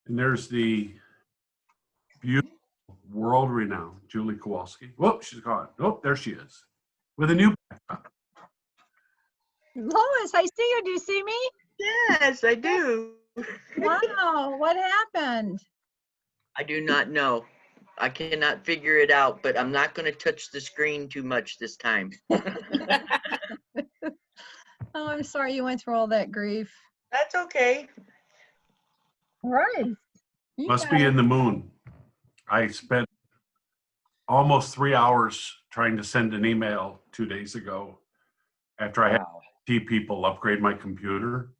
And there's the beautiful, world-renowned Julie Kowalski. Whoop, she's gone. Oh, there she is. With a new background. Lois, I see you. Do you see me? Yes, I do. Wow, what happened? I do not know. I cannot figure it out, but I'm not going to touch the screen too much this time. Oh, I'm sorry you went through all that grief. That's okay. All right. You Must got be it. in the moon. I spent almost 3 hours trying to send an email 2 days ago after I had IT people upgrade my computer.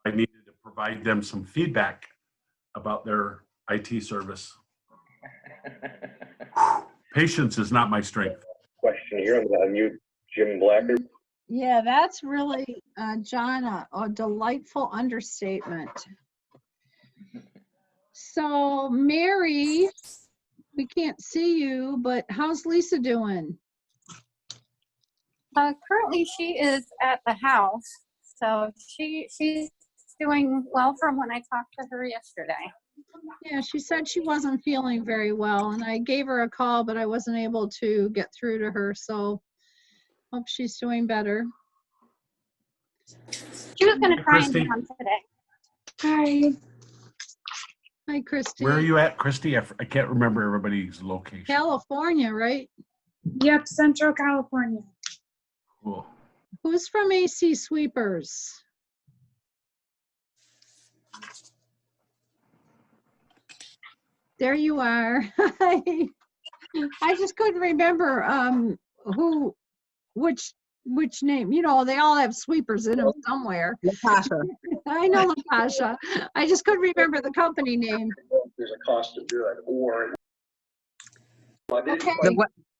I needed to provide them some feedback about their IT service. Patience is not my strength. Question here, I'm gonna unmute Jim Blacker. Yeah, that's really, John, a delightful understatement. So, Mary, we can't see you, but how's Lisa doing? Currently, she is at the house, so she's doing well from when I talked to her yesterday. Yeah, she said she wasn't feeling very well, and I gave her a call, but I wasn't able to get through to her, so hope she's doing better. She was going to try and Christy. be on today. Hi, Christy. Where are you at, Christy? I can't remember everybody's location. California, right? Yep, Central California. Cool. Who's from AC Sweepers? There you are. I just couldn't remember which name. You know, they all have sweepers in them somewhere. Natasha. I know Natasha. I just couldn't remember the company name. There's a cost to do it, or. Okay.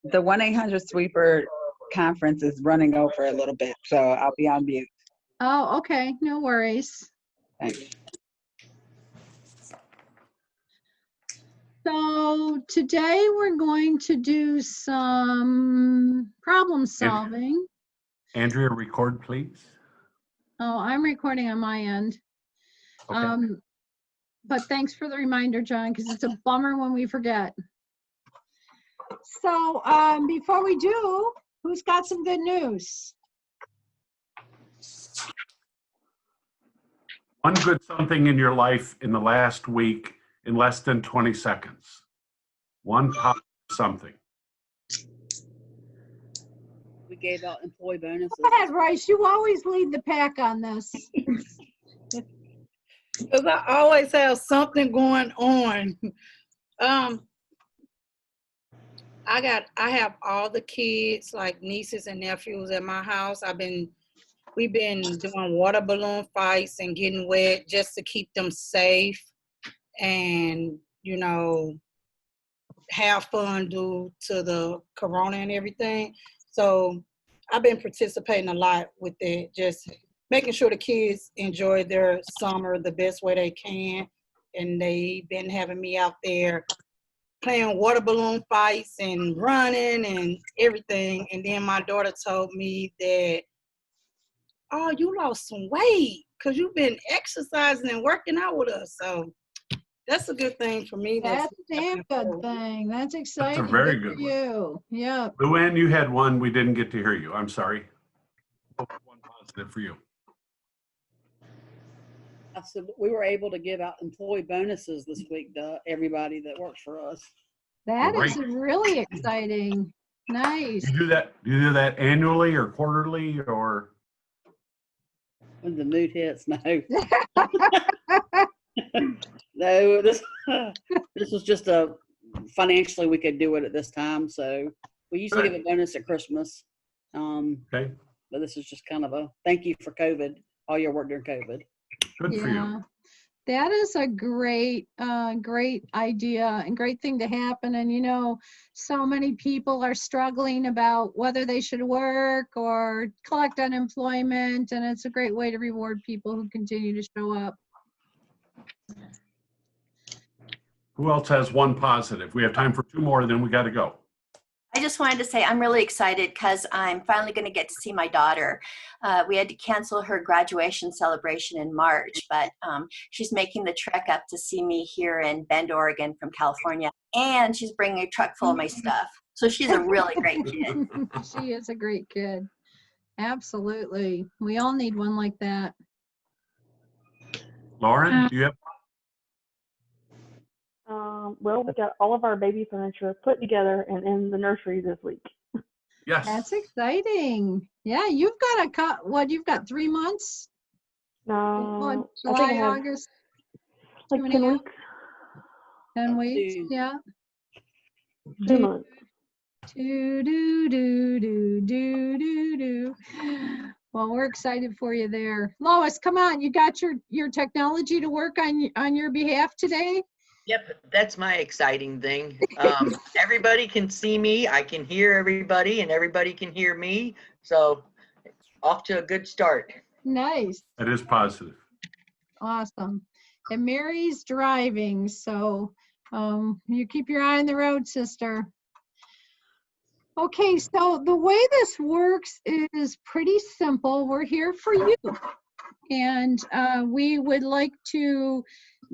The 1-800-SWEEPER conference is running over a little bit, so I'll be on mute. Oh, okay. No worries. Thanks. So today we're going to do some problem solving. Andrea, record, please. Oh, I'm recording on my end. Okay. But thanks for the reminder, John, because it's a bummer when we forget. So before we do, who's got some good news? One good something in your life in the last week in less than 20 seconds. One positive something. We gave out employee bonuses. Go ahead, Royce. You always lead the pack on this. Because I always have something going on. I have all the kids, like nieces and nephews at my house. We've been doing water balloon fights and getting wet just to keep them safe and, you know, have fun due to the corona and everything. So I've been participating a lot with it, just making sure the kids enjoy their summer the best way they can. And they've been having me out there playing water balloon fights and running and everything. And then my daughter told me that, oh, you lost some weight because you've been exercising and working out with us. So that's a good thing for me. That's a damn good thing. That's exciting. very Good good for you. Yeah. Luann, you had one. We didn't get to hear you. I'm sorry. One positive for you. I said we were able to give out employee bonuses this week to everybody that works for us. That is Great. really exciting. Nice. You do that annually or quarterly or? When the mood hits, no. No, this was just financially we could do it at this time. So we usually give a bonus at Christmas. Okay. But this is just kind of a thank you for COVID, all your work during COVID. Good for you. That is a great idea and great thing to happen. And, you know, so many people are struggling about whether they should work or collect unemployment. And it's a great way to reward people who continue to show up. Who else has one positive? We have time for two more, then we got to go. I just wanted to say I'm really excited because I'm finally going to get to see my daughter. We had to cancel her graduation celebration in March, but she's making the trek up to see me here in Bend, Oregon from California, and she's bringing a truck full of my stuff. So she's a really great kid. She is a great kid. Absolutely. We all need one like that. Lauren, do you have? Well, we got all of our baby furniture put together and in the nursery this week. Yes. That's exciting. Yeah, you've got what, you've got 3 months? I think I July, have August, like 2 and a 10 half, weeks. 10 weeks, Two. yeah. 2 months. Do. Well, we're excited for you there. Lois, come on, you got your technology to work on your behalf today? Yep, that's my exciting thing. Everybody can see me, I can hear everybody, and everybody can hear me. So off to a good start. Nice. That is positive. Awesome. And Mary's driving, so you keep your eye on the road, sister. Okay, so the way this works is pretty simple. We're here for you. And we would like to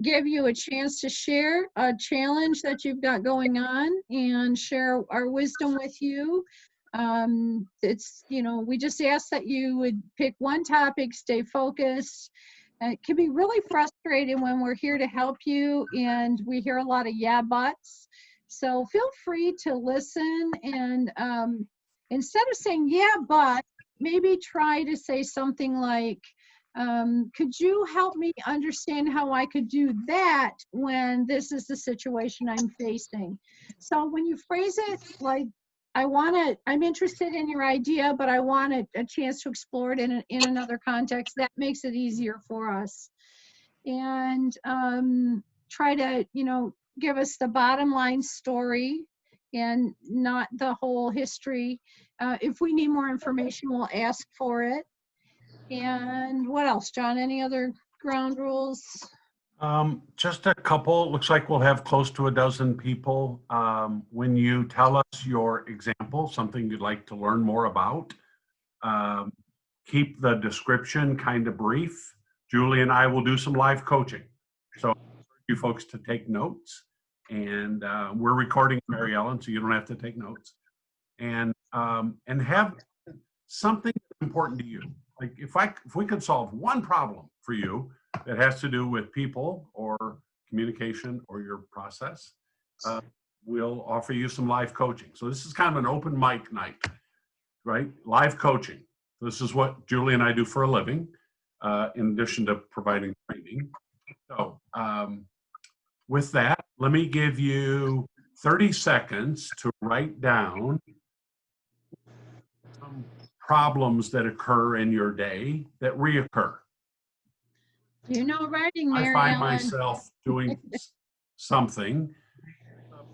give you a chance to share a challenge that you've got going on and share our wisdom with you. It's, we just ask that you would pick one topic, stay focused. It can be really frustrating when we're here to help you and we hear a lot of yeah buts. So feel free to listen and instead of saying yeah but, maybe try to say something like, could you help me understand how I could do that when this is the situation I'm facing? So when you phrase it like, I'm interested in your idea, but I want a chance to explore it in another context, that makes it easier for us. And try to, give us the bottom line story and not the whole history. If we need more information, we'll ask for it. And what else, John? Any other ground rules? Just a couple. Looks like we'll have close to a dozen people. When you tell us your example, something you'd like to learn more about, keep the description kind of brief. Julie and I will do some live coaching. So you folks to take notes. And we're recording Mary Ellen, so you don't have to take notes. And have something important to you. Like if we could solve one problem for you that has to do with people or communication or your process, we'll offer you some live coaching. So this is kind of an open mic night, right? Live coaching. This is what Julie and I do for a living, in addition to providing training. So with that, let me give you 30 seconds to write down some problems that occur in your day that reoccur. Writing, Mary I find Ellen. myself doing something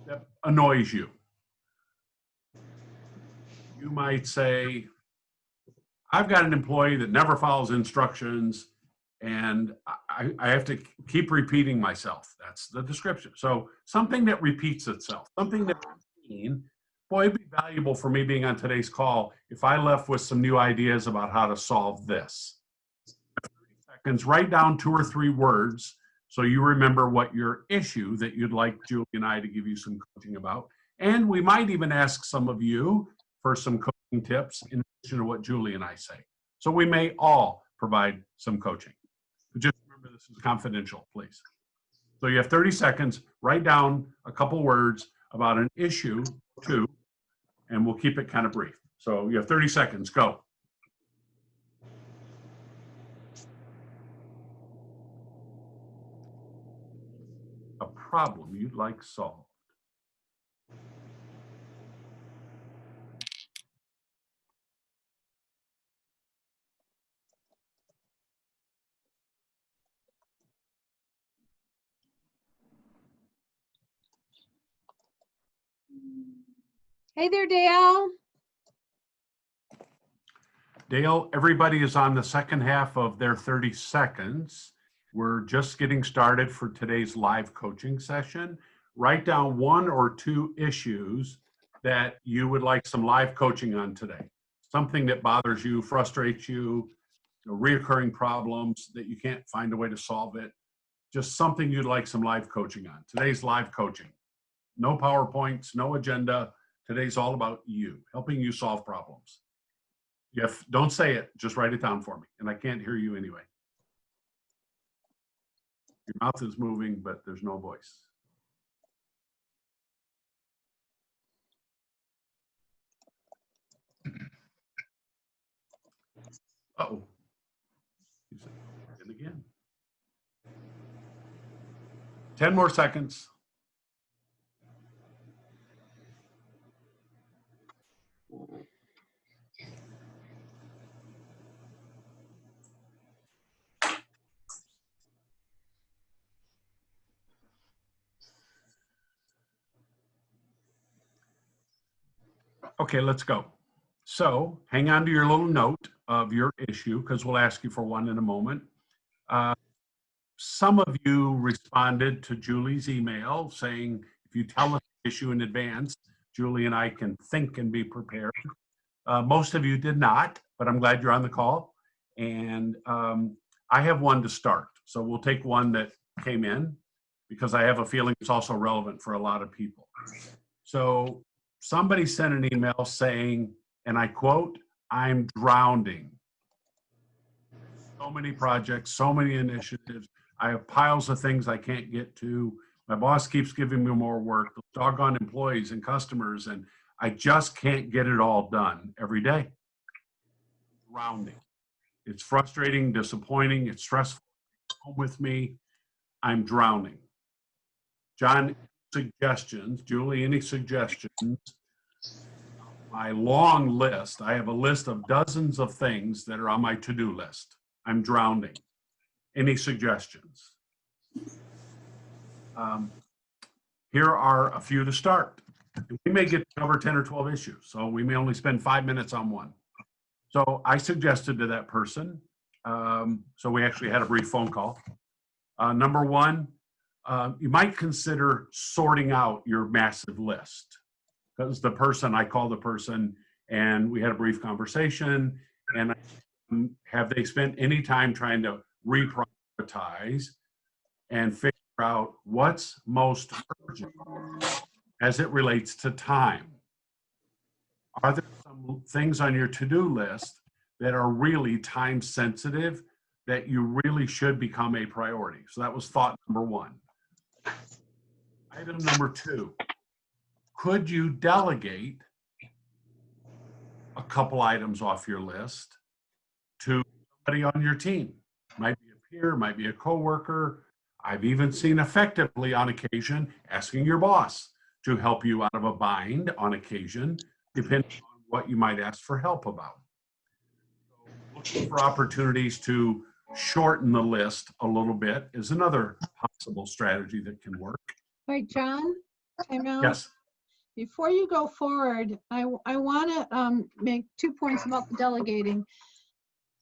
that annoys you. You might say, I've got an employee that never follows instructions and I have to keep repeating myself. That's the description. So something that repeats itself, something that boy, it'd be valuable for me being on today's call if I left with some new ideas about how to solve this. 30 seconds, write down 2 or 3 words so you remember what your issue that you'd like Julie and I to give you some coaching about. And we might even ask some of you for some coaching tips in addition to what Julie and I say. So we may all provide some coaching. But just remember this is confidential, please. So you have 30 seconds, write down a couple words about an issue, 2, and we'll keep it kind of brief. So you have 30 seconds, go. A problem you'd like solved. Hey there, Dale. Dale, everybody is on the second half of their 30 seconds. We're just getting started for today's live coaching session. Write down 1 or 2 issues that you would like some live coaching on today. Something that bothers you, frustrates you, reoccurring problems that you can't find a way to solve it. Just something you'd like some live coaching on. Today's live coaching. No PowerPoints, no agenda. Today's all about you, helping you solve problems. Don't say it, just write it down for me. And I can't hear you anyway. Your mouth is moving, but there's no voice. Uh-oh. And again. 10 more seconds. Okay, let's go. So hang on to your little note of your issue because we'll ask you for one in a moment. Some of you responded to Julie's email saying, if you tell us the issue in advance, Julie and I can think and be prepared. Most of you did not, but I'm glad you're on the call. And I have one to start. So we'll take one that came in because I have a feeling it's also relevant for a lot of people. So somebody sent an email saying, and I quote, "I'm drowning. So many projects, so many initiatives. I have piles of things I can't get to. My boss keeps giving me more work, doggone employees and customers, and I just can't get it all done every day." Drowning. It's frustrating, disappointing, it's stressful. Home with me. I'm drowning. John, suggestions? Julie, any suggestions? My long list, I have a list of dozens of things that are on my to-do list. I'm drowning. Any suggestions? Here are a few to start. We may get to cover 10 or 12 issues, so we may only spend 5 minutes on one. So I suggested to that person, so we actually had a brief phone call. Number one, you might consider sorting out your massive list. Because I called the person and we had a brief conversation, and have they spent any time trying to reprioritize and figure out what's most urgent as it relates to time? Are there some things on your to-do list that are really time sensitive that you really should become a priority? So that was thought number one. Item number two, could you delegate a couple items off your list to somebody on your team? Might be a peer, might be a coworker. I've even seen effectively on occasion asking your boss to help you out of a bind on occasion, depending on what you might ask for help about. So looking for opportunities to shorten the list a little bit is another possible strategy that can work. Wait, John, time out. Yes. Before you go forward, I want to make 2 points about the delegating.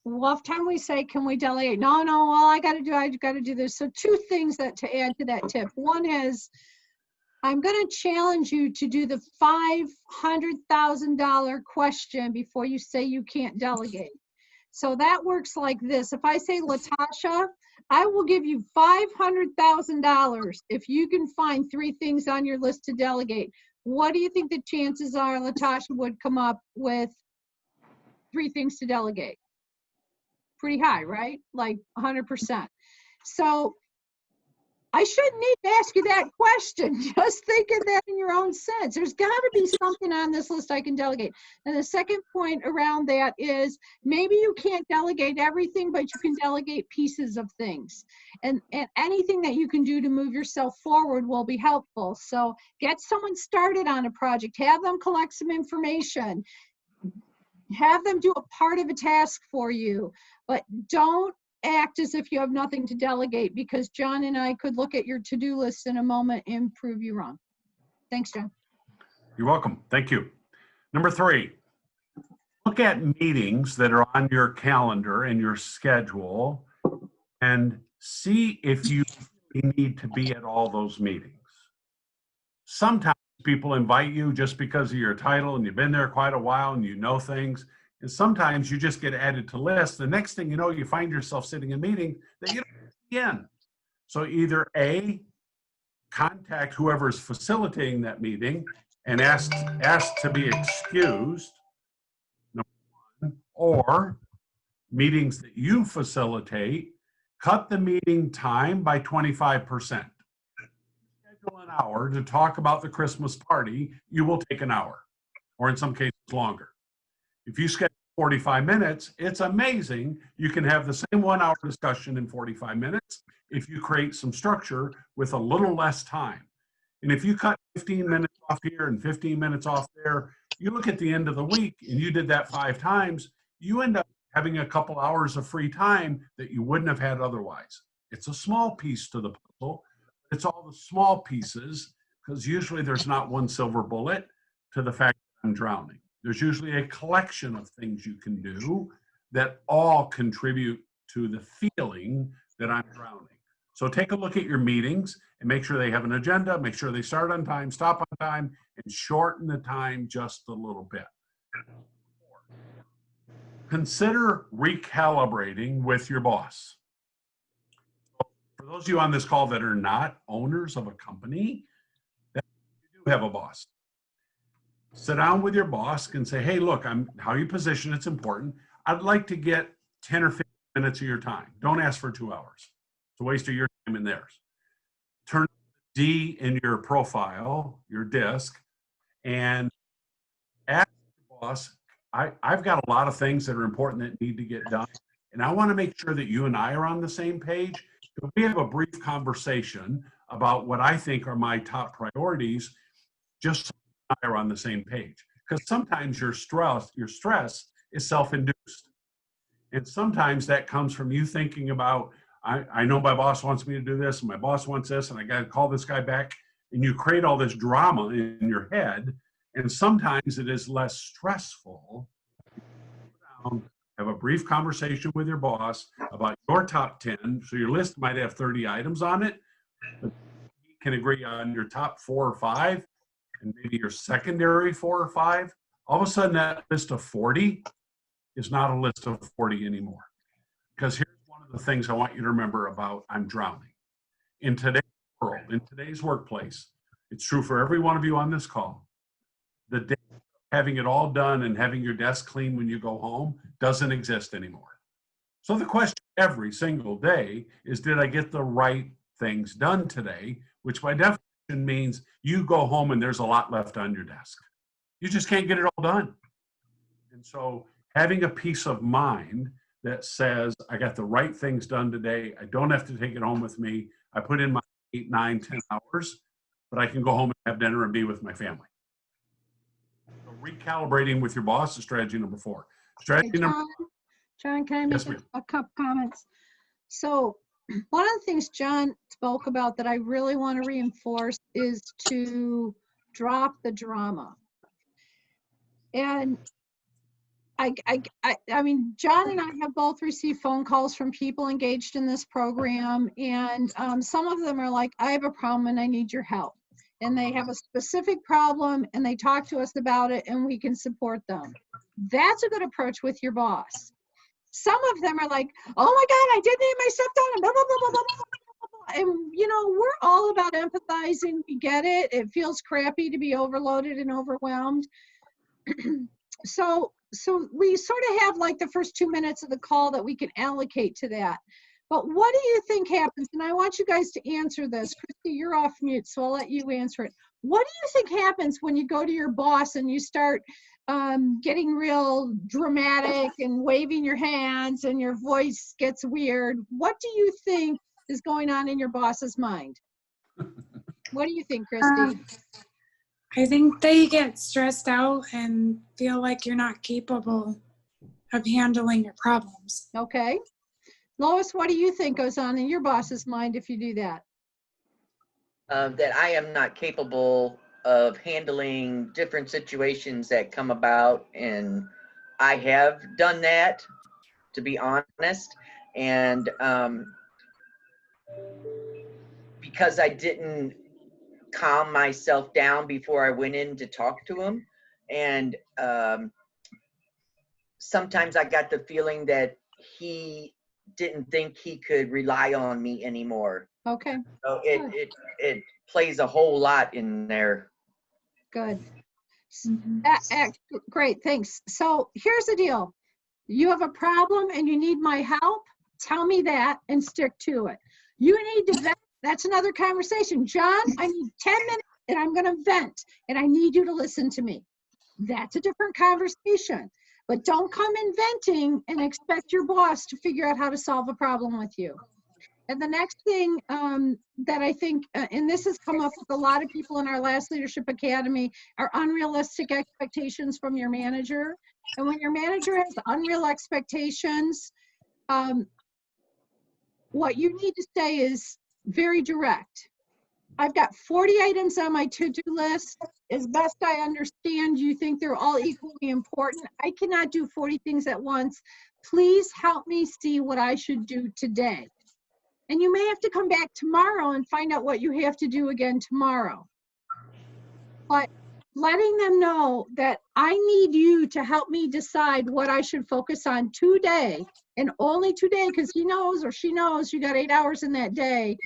Oftentimes we say, can we delegate? No, well, I got to do this. So 2 things that to add to that tip. One is, I'm going to challenge you to do the $500,000 question before you say you can't delegate. So that works like this. If I say, Latasha, I will give you $500,000 if you can find 3 things on your list to delegate. What do you think the chances are Latasha would come up with 3 things to delegate? Pretty high, right? Like 100%. So I shouldn't need to ask you that question. Just think of that in your own sense. There's got to be something on this list I can delegate. And the second point around that is maybe you can't delegate everything, but you can delegate pieces of things. And anything that you can do to move yourself forward will be helpful. So get someone started on a project. Have them collect some information. Have them do a part of a task for you. But don't act as if you have nothing to delegate, because John and I could look at your to-do list in a moment and prove you wrong. Thanks, John. You're welcome. Thank you. Number 3, look at meetings that are on your calendar and your schedule and see if you need to be at all those meetings. Sometimes people invite you just because of your title and you've been there quite a while and you know things. And sometimes you just get added to lists. The next thing you know, you find yourself sitting in a meeting that you don't again. So either A, contact whoever is facilitating that meeting and ask to be excused, number one, or meetings that you facilitate, cut the meeting time by 25%. Schedule an hour to talk about the Christmas party, you will take an hour, or in some cases longer. If you schedule 45 minutes, it's amazing. You can have the same 1 hour discussion in 45 minutes if you create some structure with a little less time. And if you cut 15 minutes off here and 15 minutes off there, you look at the end of the week and you did that 5 times, you end up having a couple hours of free time that you wouldn't have had otherwise. It's a small piece to the puzzle. It's all the small pieces, because usually there's not one silver bullet to the fact that I'm drowning. There's usually a collection of things you can do that all contribute to the feeling that I'm drowning. So take a look at your meetings and make sure they have an agenda, make sure they start on time, stop on time, and shorten the time just a little bit. Consider recalibrating with your boss. For those of you on this call that are not owners of a company, that you do have a boss. Sit down with your boss and say, hey, look, how you position it's important. I'd like to get 10 or 15 minutes of your time. Don't ask for 2 hours. It's a waste of your time and theirs. Turn D in your profile, your disk, and ask your boss, I've got a lot of things that are important that need to get done. And I want to make sure that you and I are on the same page. So we have a brief conversation about what I think are my top priorities, just so I are on the same page. Because sometimes your stress is self-induced. And sometimes that comes from you thinking about, I know my boss wants me to do this, and my boss wants this, and I got to call this guy back. And you create all this drama in your head. And sometimes it is less stressful. Have a brief conversation with your boss about your top 10. So your list might have 30 items on it. But you can agree on your top 4 or 5, and maybe your secondary 4 or 5. All of a sudden, that list of 40 is not a list of 40 anymore. Because here's one of the things I want you to remember about I'm drowning. In today's world, in today's workplace, it's true for every one of you on this call. The day of having it all done and having your desk clean when you go home doesn't exist anymore. So the question every single day is, did I get the right things done today? Which by definition means you go home and there's a lot left on your desk. You just can't get it all done. And so having a peace of mind that says, I got the right things done today. I don't have to take it home with me. I put in my 8, 9, 10 hours, but I can go home and have dinner and be with my family. So recalibrating with your boss is strategy number 4. Strategy Hey, number John, can I make Yes, a couple comments? So one of the things John spoke about that I really want to reinforce is to drop the drama. And I mean, John and I have both received phone calls from people engaged in this program, and some of them are like, I have a problem and I need your help. And they have a specific problem and they talk to us about it and we can support them. That's a good approach with your boss. Some of them are like, oh my God, I didn't need my stuff done, and blah, blah, blah, blah, blah, blah. And you know, we're all about empathizing. We get it. It feels crappy to be overloaded and overwhelmed. So we sort of have like the first 2 minutes of the call that we can allocate to that. But what do you think happens? And I want you guys to answer this. Christy, you're off mute, so I'll let you answer it. What do you think happens when you go to your boss and you start getting real dramatic and waving your hands and your voice gets weird? What do you think is going on in your boss's mind? What do you think, Christy? I think they get stressed out and feel like you're not capable of handling your problems. Okay. Lois, what do you think goes on in your boss's mind if you do that? That I am not capable of handling different situations that come about, and I have done that, to be honest, and because I didn't calm myself down before I went in to talk to him. And sometimes I got the feeling that he didn't think he could rely on me anymore. Okay, So it plays a whole lot in there. good. Mhm. Great, thanks. So here's the deal. You have a problem and you need my help, tell me that and stick to it. You need to vent. That's another conversation. John, I need 10 minutes and I'm going to vent and I need you to listen to me. That's a different conversation. But don't come in venting and expect your boss to figure out how to solve a problem with you. And the next thing that I think, and this has come up with a lot of people in our last Leadership Academy, are unrealistic expectations from your manager. And when your manager has unreal expectations, what you need to say is very direct. I've got 40 items on my to-do list. As best I understand, you think they're all equally important. I cannot do 40 things at once. Please help me see what I should do today. And you may have to come back tomorrow and find out what you have to do again tomorrow. But letting them know that I need you to help me decide what I should focus on today, and only today, because he knows or she knows you got 8 hours in that day,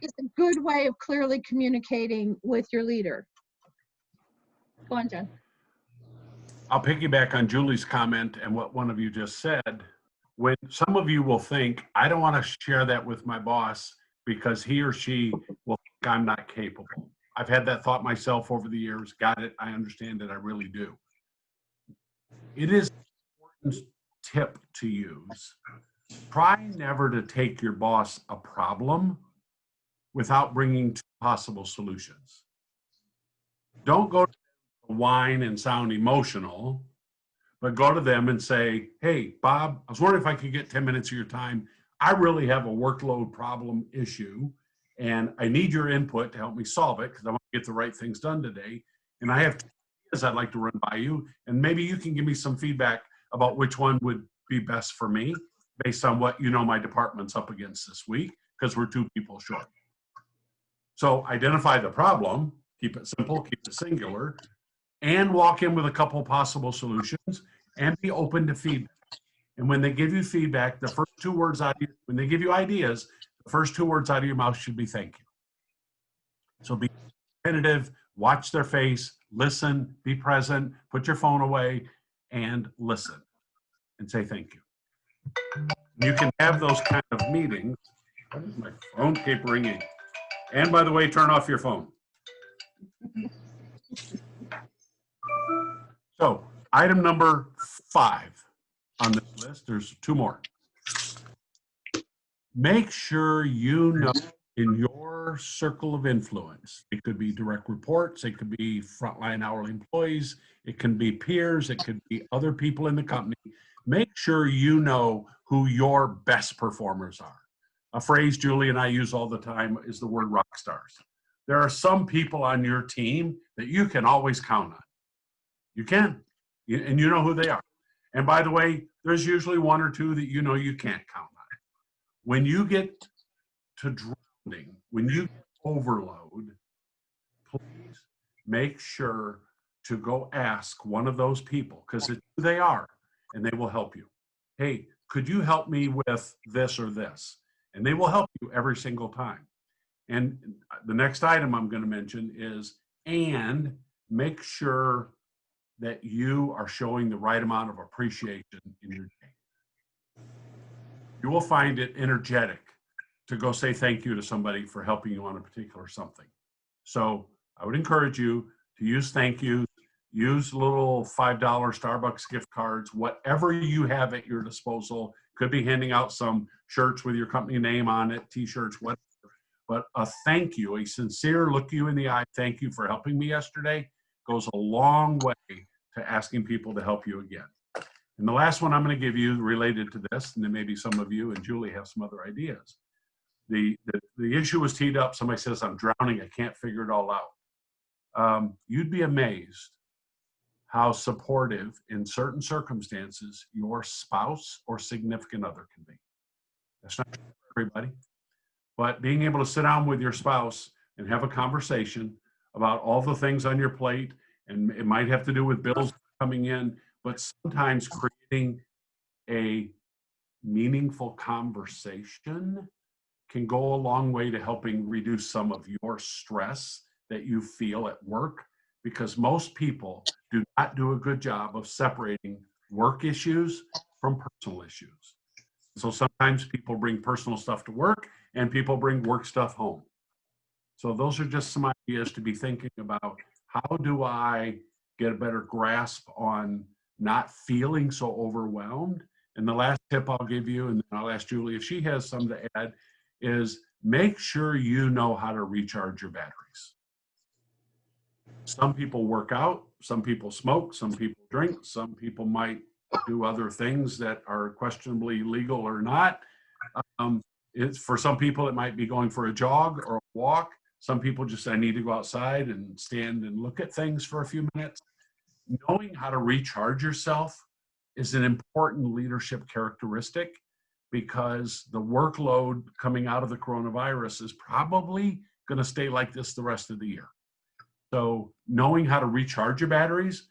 is a good way of clearly communicating with your leader. Go on, John. I'll piggyback on Julie's comment and what one of you just said. When some of you will think, I don't want to share that with my boss because he or she will think I'm not capable. I've had that thought myself over the years. Got it. I understand it. I really do. It is an important tip to use. Try never to take your boss a problem without bringing two possible solutions. Don't go to whine and sound emotional, but go to them and say, hey, Bob, I was wondering if I could get 10 minutes of your time. I really have a workload problem issue, and I need your input to help me solve it because I want to get the right things done today. And I have two ideas I'd like to run by you, and maybe you can give me some feedback about which one would be best for me based on what you know my department's up against this week, because we're 2 people short. So identify the problem, keep it simple, keep it singular, and walk in with a couple possible solutions and be open to feedback. And when they give you feedback, the first 2 words out of your, when they give you ideas, the first 2 words out of your mouth should be thank you. So be attentive, watch their face, listen, be present, put your phone away and listen and say thank you. You can have those kind of meetings. Why does my phone keep ringing? And by the way, turn off your phone. So item number 5 on this list, there's 2 more. Make sure you know in your circle of influence, it could be direct reports, it could be frontline hourly employees, it can be peers, it could be other people in the company. Make sure you know who your best performers are. A phrase Julie and I use all the time is the word rock stars. There are some people on your team that you can always count on. You can, and you know who they are. And by the way, there's usually 1 or 2 that you know you can't count on. When you get to drowning, when you get overload, please make sure to go ask one of those people, because it's who they are, and they will help you. Hey, could you help me with this or this? And they will help you every single time. And the next item I'm going to mention is, and make sure that you are showing the right amount of appreciation in your day. You will find it energetic to go say thank you to somebody for helping you on a particular something. So I would encourage you to use thank you, use little $5 Starbucks gift cards, whatever you have at your disposal. Could be handing out some shirts with your company name on it, t-shirts, whatever. But a thank you, a sincere look you in the eye, thank you for helping me yesterday, goes a long way to asking people to help you again. And the last one I'm going to give you related to this, and then maybe some of you and Julie have some other ideas. The issue was teed up. Somebody says, I'm drowning. I can't figure it all out. You'd be amazed how supportive in certain circumstances your spouse or significant other can be. That's not for everybody. But being able to sit down with your spouse and have a conversation about all the things on your plate. And it might have to do with bills coming in, but sometimes creating a meaningful conversation can go a long way to helping reduce some of your stress that you feel at work, because most people do not do a good job of separating work issues from personal issues. So sometimes people bring personal stuff to work and people bring work stuff home. So those are just some ideas to be thinking about. How do I get a better grasp on not feeling so overwhelmed? And the last tip I'll give you, and then I'll ask Julie if she has some to add, is make sure you know how to recharge your batteries. Some people work out, some people smoke, some people drink, some people might do other things that are questionably legal or not. It's for some people, it might be going for a jog or a walk. Some people just say, I need to go outside and stand and look at things for a few minutes. Knowing how to recharge yourself is an important leadership characteristic, because the workload coming out of the coronavirus is probably going to stay like this the rest of the year. So knowing how to recharge your batteries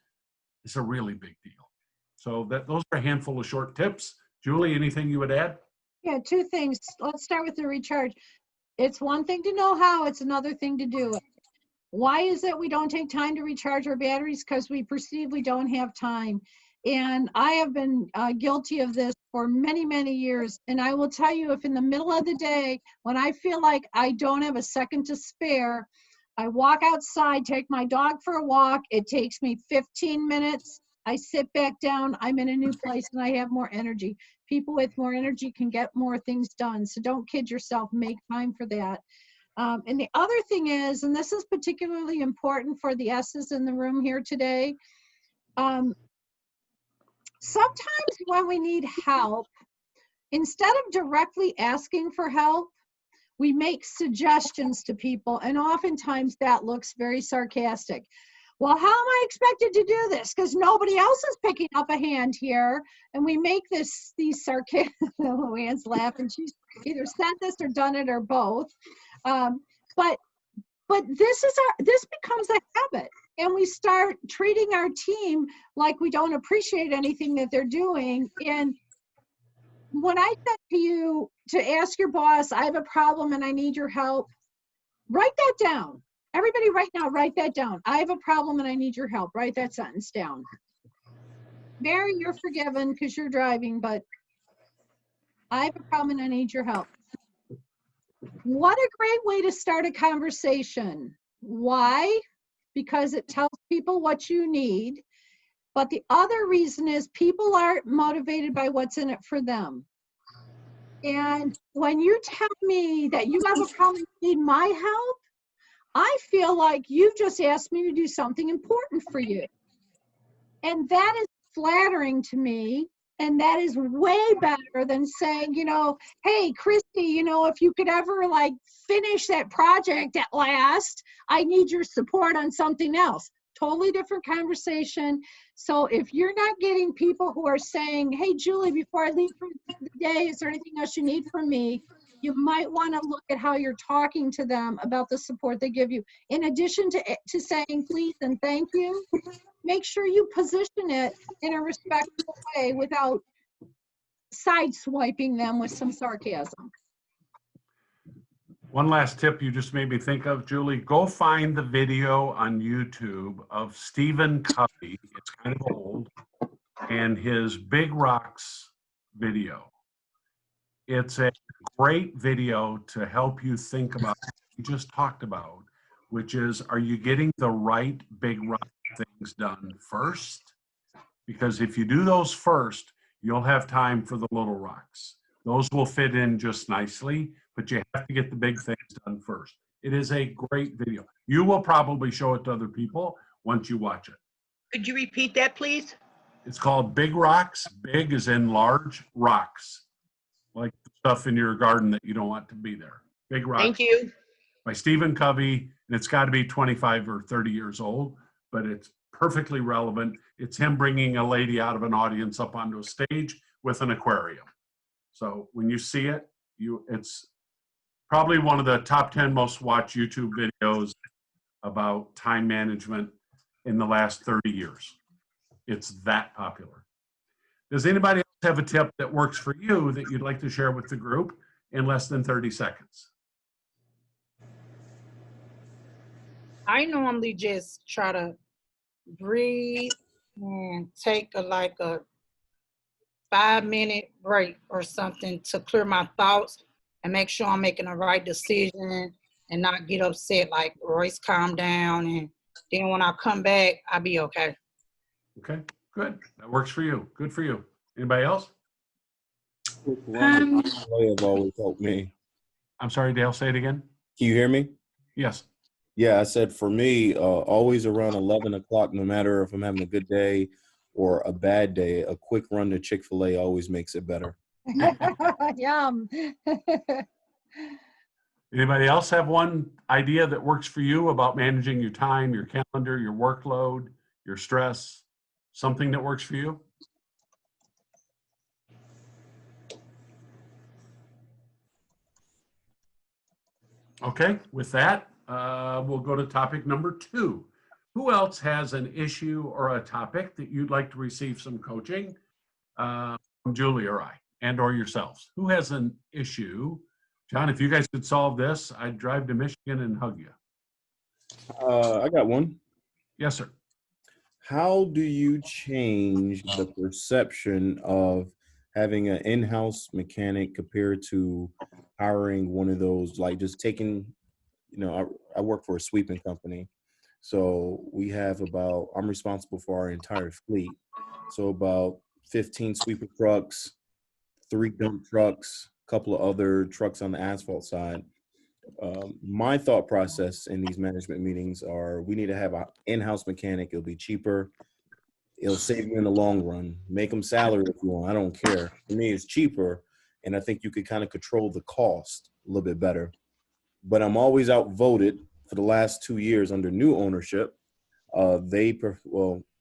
is a really big deal. So those are a handful of short tips. Julie, anything you would add? Yeah, two things. Let's start with the recharge. It's one thing to know how, it's another thing to do it. Why is it we don't take time to recharge our batteries? Because we perceive we don't have time. And I have been guilty of this for many, many years. And I will tell you, if in the middle of the day, when I feel like I don't have a second to spare, I walk outside, take my dog for a walk. It takes me 15 minutes. I sit back down, I'm in a new place, and I have more energy. People with more energy can get more things done. So don't kid yourself, make time for that. And the other thing is, and this is particularly important for the S's in the room here today, sometimes when we need help, instead of directly asking for help, we make suggestions to people, and oftentimes that looks very sarcastic. Well, how am I expected to do this? Because nobody else is picking up a hand here. And we make these sarcastic, Luann's laughing. She's either said this or done it or both. But this becomes a habit, and we start treating our team like we don't appreciate anything that they're doing. And when I said to you to ask your boss, I have a problem and I need your help, write that down. Everybody right now, write that down. I have a problem and I need your help. Write that sentence down. Mary, you're forgiven because you're driving, but I have a problem and I need your help. What a great way to start a conversation. Why? Because it tells people what you need. But the other reason is people are motivated by what's in it for them. And when you tell me that you have a problem and need my help, I feel like you've just asked me to do something important for you. And that is flattering to me. And that is way better than saying, hey, Christy, if you could ever finish that project at last, I need your support on something else. Totally different conversation. So if you're not getting people who are saying, hey, Julie, before I leave for the day, is there anything else you need from me? You might want to look at how you're talking to them about the support they give you. In addition to saying please and thank you, make sure you position it in a respectful way without sideswiping them with some sarcasm. One last tip you just made me think of, Julie. Go find the video on YouTube of Stephen Covey. It's kind of old, and his Big Rocks video. It's a great video to help you think about what you just talked about, which is, are you getting the right big rock things done first? Because if you do those first, you'll have time for the little rocks. Those will fit in just nicely, but you have to get the big things done first. It is a great video. You will probably show it to other people once you watch it. Could you repeat that, please? It's called Big Rocks. Big is in large, rocks, like the stuff in your garden that you don't want to be there. Big Rocks. Thank you. By Stephen Covey, and it's got to be 25 or 30 years old, but it's perfectly relevant. It's him bringing a lady out of an audience up onto a stage with an aquarium. So when you see it, it's probably one of the top 10 most watched YouTube videos about time management in the last 30 years. It's that popular. Does anybody else have a tip that works for you that you'd like to share with the group in less than 30 seconds? I normally just try to breathe and take like a 5-minute break or something to clear my thoughts and make sure I'm making the right decision and not get upset. Like, Royce, calm down. And then when I come back, I'll be okay. Okay, good. That works for you. Good for you. Anybody else? Have always helped me. I'm sorry, Dale, say it again. Can you hear me? Yes. Yeah, I said for me, always around 11 o'clock, no matter if I'm having a good day or a bad day, a quick run to Chick-fil-A always makes it better. Yum. Anybody else have one idea that works for you about managing your time, your calendar, your workload, your stress? Something that works for you? Okay, with that, we'll go to topic number 2. Who else has an issue or a topic that you'd like to receive some coaching from Julie or I, and or yourselves? Who has an issue? John, if you guys could solve this, I'd drive to Michigan and hug you. I got one. Yes, sir. How do you change the perception of having an in-house mechanic compared to hiring one of those, like just taking, I work for a sweeping company. So we have I'm responsible for our entire fleet. So about 15 sweeper trucks, 3 dump trucks, a couple of other trucks on the asphalt side. My thought process in these management meetings are we need to have an in-house mechanic. It'll be cheaper. It'll save you in the long run. Make them salary if you want. I don't care. For me, it's cheaper. And I think you could kind of control the cost a little bit better. But I'm always outvoted for the last 2 years under new ownership.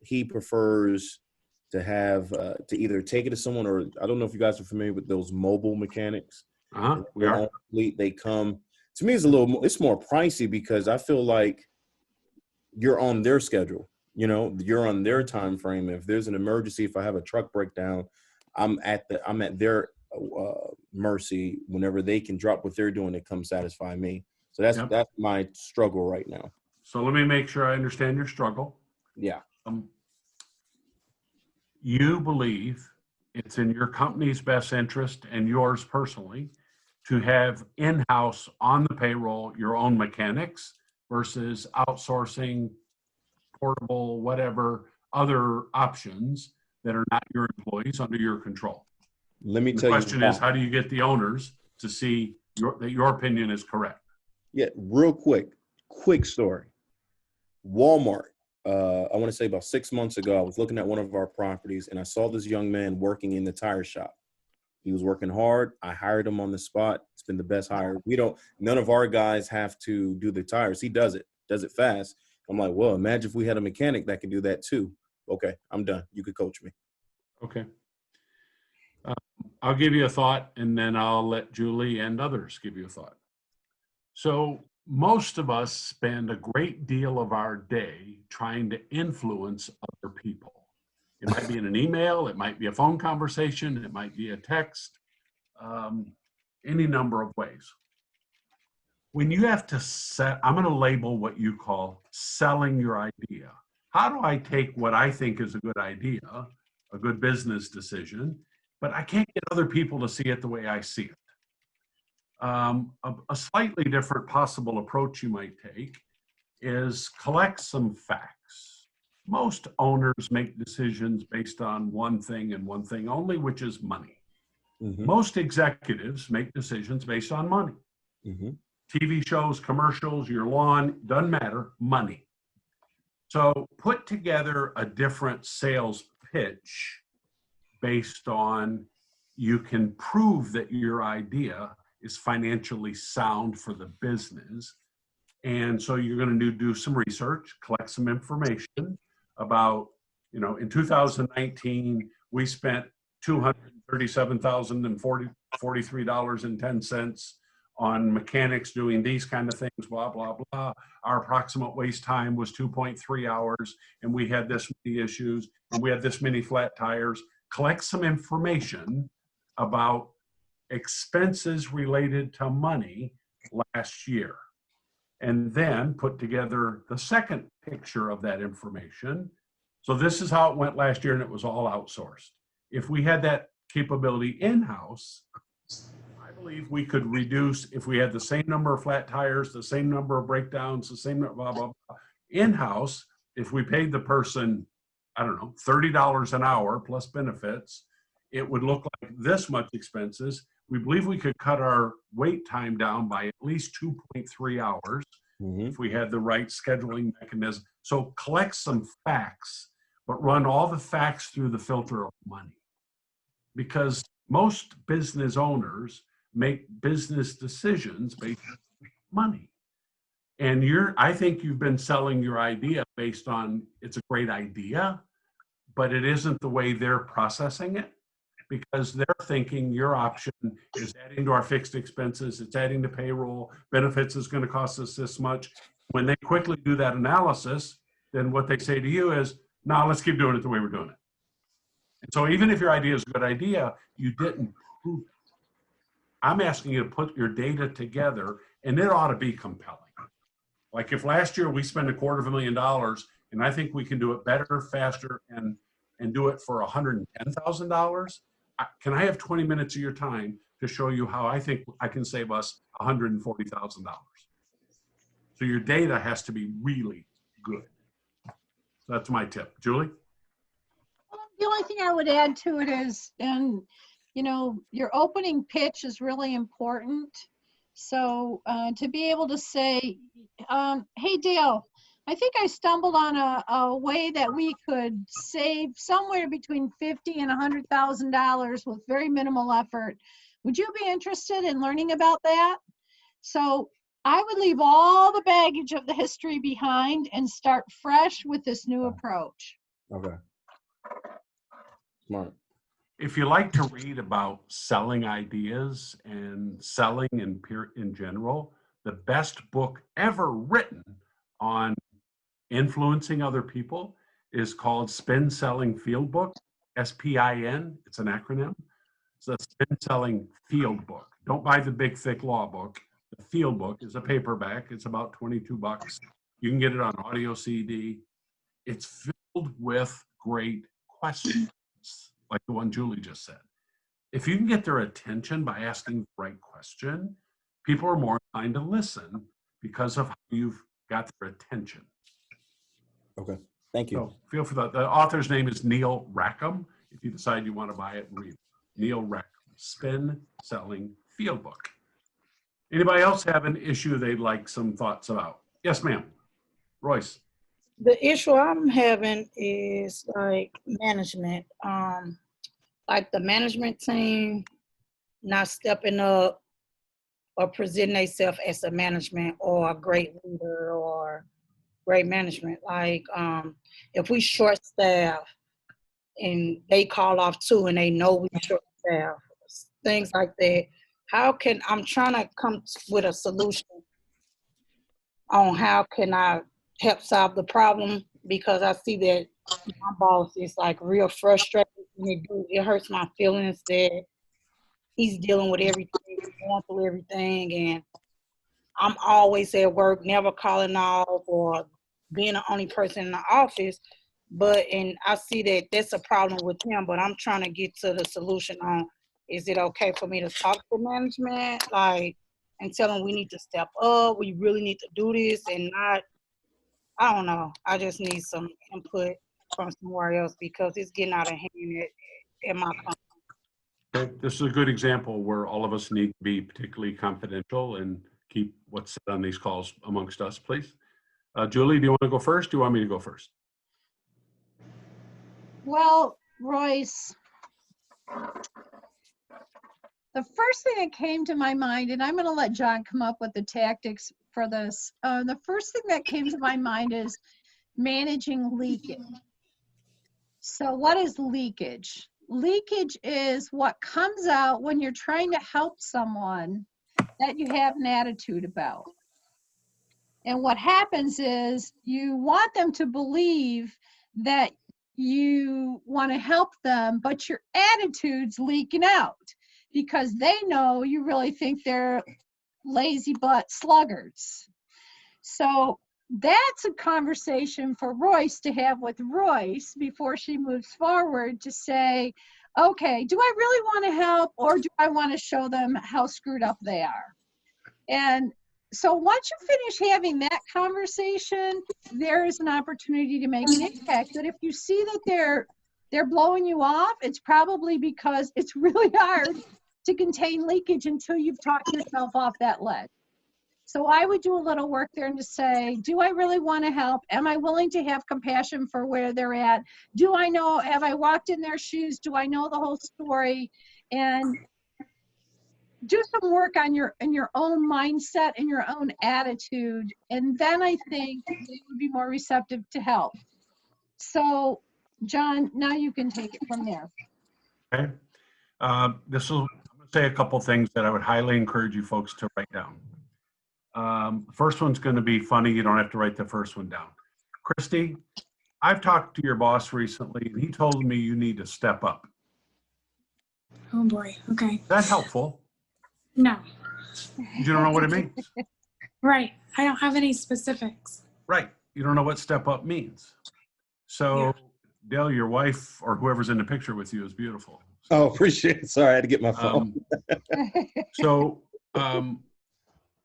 He prefers to have to either take it to someone, or I don't know if you guys are familiar with those mobile mechanics. We are. They come. To me, it's more pricey because I feel like you're on their schedule. You're on their time frame. If there's an emergency, if I have a truck breakdown, I'm at their mercy. Whenever they can drop what they're doing to come satisfy me. So that's my struggle right now. So let me make sure I understand your struggle. Yeah. You believe it's in your company's best interest and yours personally to have in-house on the payroll your own mechanics versus outsourcing, portable, whatever other options that are not your employees under your control. Let me tell you. The question is, how do you get the owners to see that your opinion is correct? Yeah, real quick story. Walmart. I want to say about 6 months ago, I was looking at one of our properties and I saw this young man working in the tire shop. He was working hard. I hired him on the spot. It's been the best hire. None of our guys have to do the tires. He does it fast. I'm like, well, imagine if we had a mechanic that could do that too. Okay, I'm done. You could coach me. Okay. I'll give you a thought and then I'll let Julie and others give you a thought. So most of us spend a great deal of our day trying to influence other people. It might be in an email, it might be a phone conversation, it might be a text, any number of ways. When you have to I'm going to label what you call selling your idea. How do I take what I think is a good idea, a good business decision, but I can't get other people to see it the way I see it? A slightly different possible approach you might take is collect some facts. Most owners make decisions based on one thing and one thing only, which is money. Mm-hmm. Most executives make decisions based on money. Mm-hmm. TV shows, commercials, your lawn, doesn't matter, money. So put together a different sales pitch based on you can prove that your idea is financially sound for the business. And so you're going to do some research, collect some information about, in 2019, we spent $237,043.10 on mechanics doing these kind of things, blah, blah, blah. Our approximate waste time was 2.3 hours, and we had this many issues, and we had this many flat tires. Collect some information about expenses related to money last year. And then put together the second picture of that information. So this is how it went last year, and it was all outsourced. If we had that capability in-house, I believe we could reduce, if we had the same number of flat tires, the same number of breakdowns, the same blah, blah, blah. In-house, if we paid the person, I don't know, $30 an hour plus benefits, it would look like this much expenses. We believe we could cut our wait time down by at least 2.3 hours if we had the right scheduling mechanism. So collect some facts, but run all the facts through the filter of money. Because most business owners make business decisions based on money. And I think you've been selling your idea based on it's a great idea, but it isn't the way they're processing it, because they're thinking your option is adding to our fixed expenses, it's adding to payroll, benefits is going to cost us this much. When they quickly do that analysis, then what they say to you is, no, let's keep doing it the way we're doing it. And so even if your idea is a good idea, you didn't prove it. I'm asking you to put your data together, and it ought to be compelling. Like if last year we spent $250,000, and I think we can do it better, faster, and do it for $110,000, can I have 20 minutes of your time to show you how I think I can save us $140,000? So your data has to be really good. So that's my tip. Julie? The only thing I would add to it is, and you know, your opening pitch is really important. So to be able to say, hey Dale, I think I stumbled on a way that we could save somewhere between $50,000 and $100,000 with very minimal effort. Would you be interested in learning about that? So I would leave all the baggage of the history behind and start fresh with this new approach. Okay. Smart. If you like to read about selling ideas and selling in general, the best book ever written on influencing other people is called Spin Selling Field Book, SPIN. It's an acronym. It's a Spin Selling Field Book. Don't buy the big thick law book. The field book is a paperback. It's about $22. You can get it on audio CD. It's filled with great questions, like the one Julie just said. If you can get their attention by asking the right question, people are more inclined to listen because of how you've got their attention. Okay, thank you. So feel for that. The author's name is Neil Rackham. If you decide you want to buy it and read it. Neil Rackham, Spin Selling Field Book. Anybody else have an issue they'd like some thoughts about? Yes, ma'am. Royce. The issue I'm having is like management. Like the management team not stepping up or presenting themselves as a management or a great leader or great management. Like if we short staff and they call off too and they know we short staff, things like that. I'm trying to come with a solution on how can I help solve the problem, because I see that my boss is like real frustrated. It hurts my feelings that he's dealing with everything, going through everything, and I'm always at work, never calling off or being the only person in the office. And I see that that's a problem with him, but I'm trying to get to the solution on, is it okay for me to talk to management, and tell them we need to step up, we really need to do this, and not, I don't know. I just need some input from somewhere else because it's getting out of hand at my company. Okay. This is a good example where all of us need to be particularly confidential and keep what's said on these calls amongst us, please. Julie, do you want to go first? Do you want me to go first? Well, Royce, the first thing that came to my mind, and I'm going to let John come up with the tactics for this. The first thing that came to my mind is managing leakage. So what is leakage? Leakage is what comes out when you're trying to help someone that you have an attitude about. And what happens is you want them to believe that you want to help them, but your attitude's leaking out because they know you really think they're lazy butt sluggards. So that's a conversation for Royce to have with Royce before she moves forward to say, okay, do I really want to help, or do I want to show them how screwed up they are? And so once you finish having that conversation, there is an opportunity to make an impact. But if you see that they're blowing you off, it's probably because it's really hard to contain leakage until you've talked yourself off that ledge. So I would do a little work there and to say, do I really want to help? Am I willing to have compassion for where they're at? Do I know, have I walked in their shoes? Do I know the whole story? And do some work on your own mindset and your own attitude, and then I think they would be more receptive to help. So, John, now you can take it from there. Okay. I'm going to say a couple things that I would highly encourage you folks to write down. First one's going to be funny. You don't have to write the first one down. Christy, I've talked to your boss recently, and he told me you need to step up. Oh boy. Okay. Is that helpful? No. You don't know what it means. Right. I don't have any specifics. Right. You don't know what step up means. So, yeah. Dale, your wife or whoever's in the picture with you is beautiful. Oh, appreciate it. Sorry, I had to get my phone.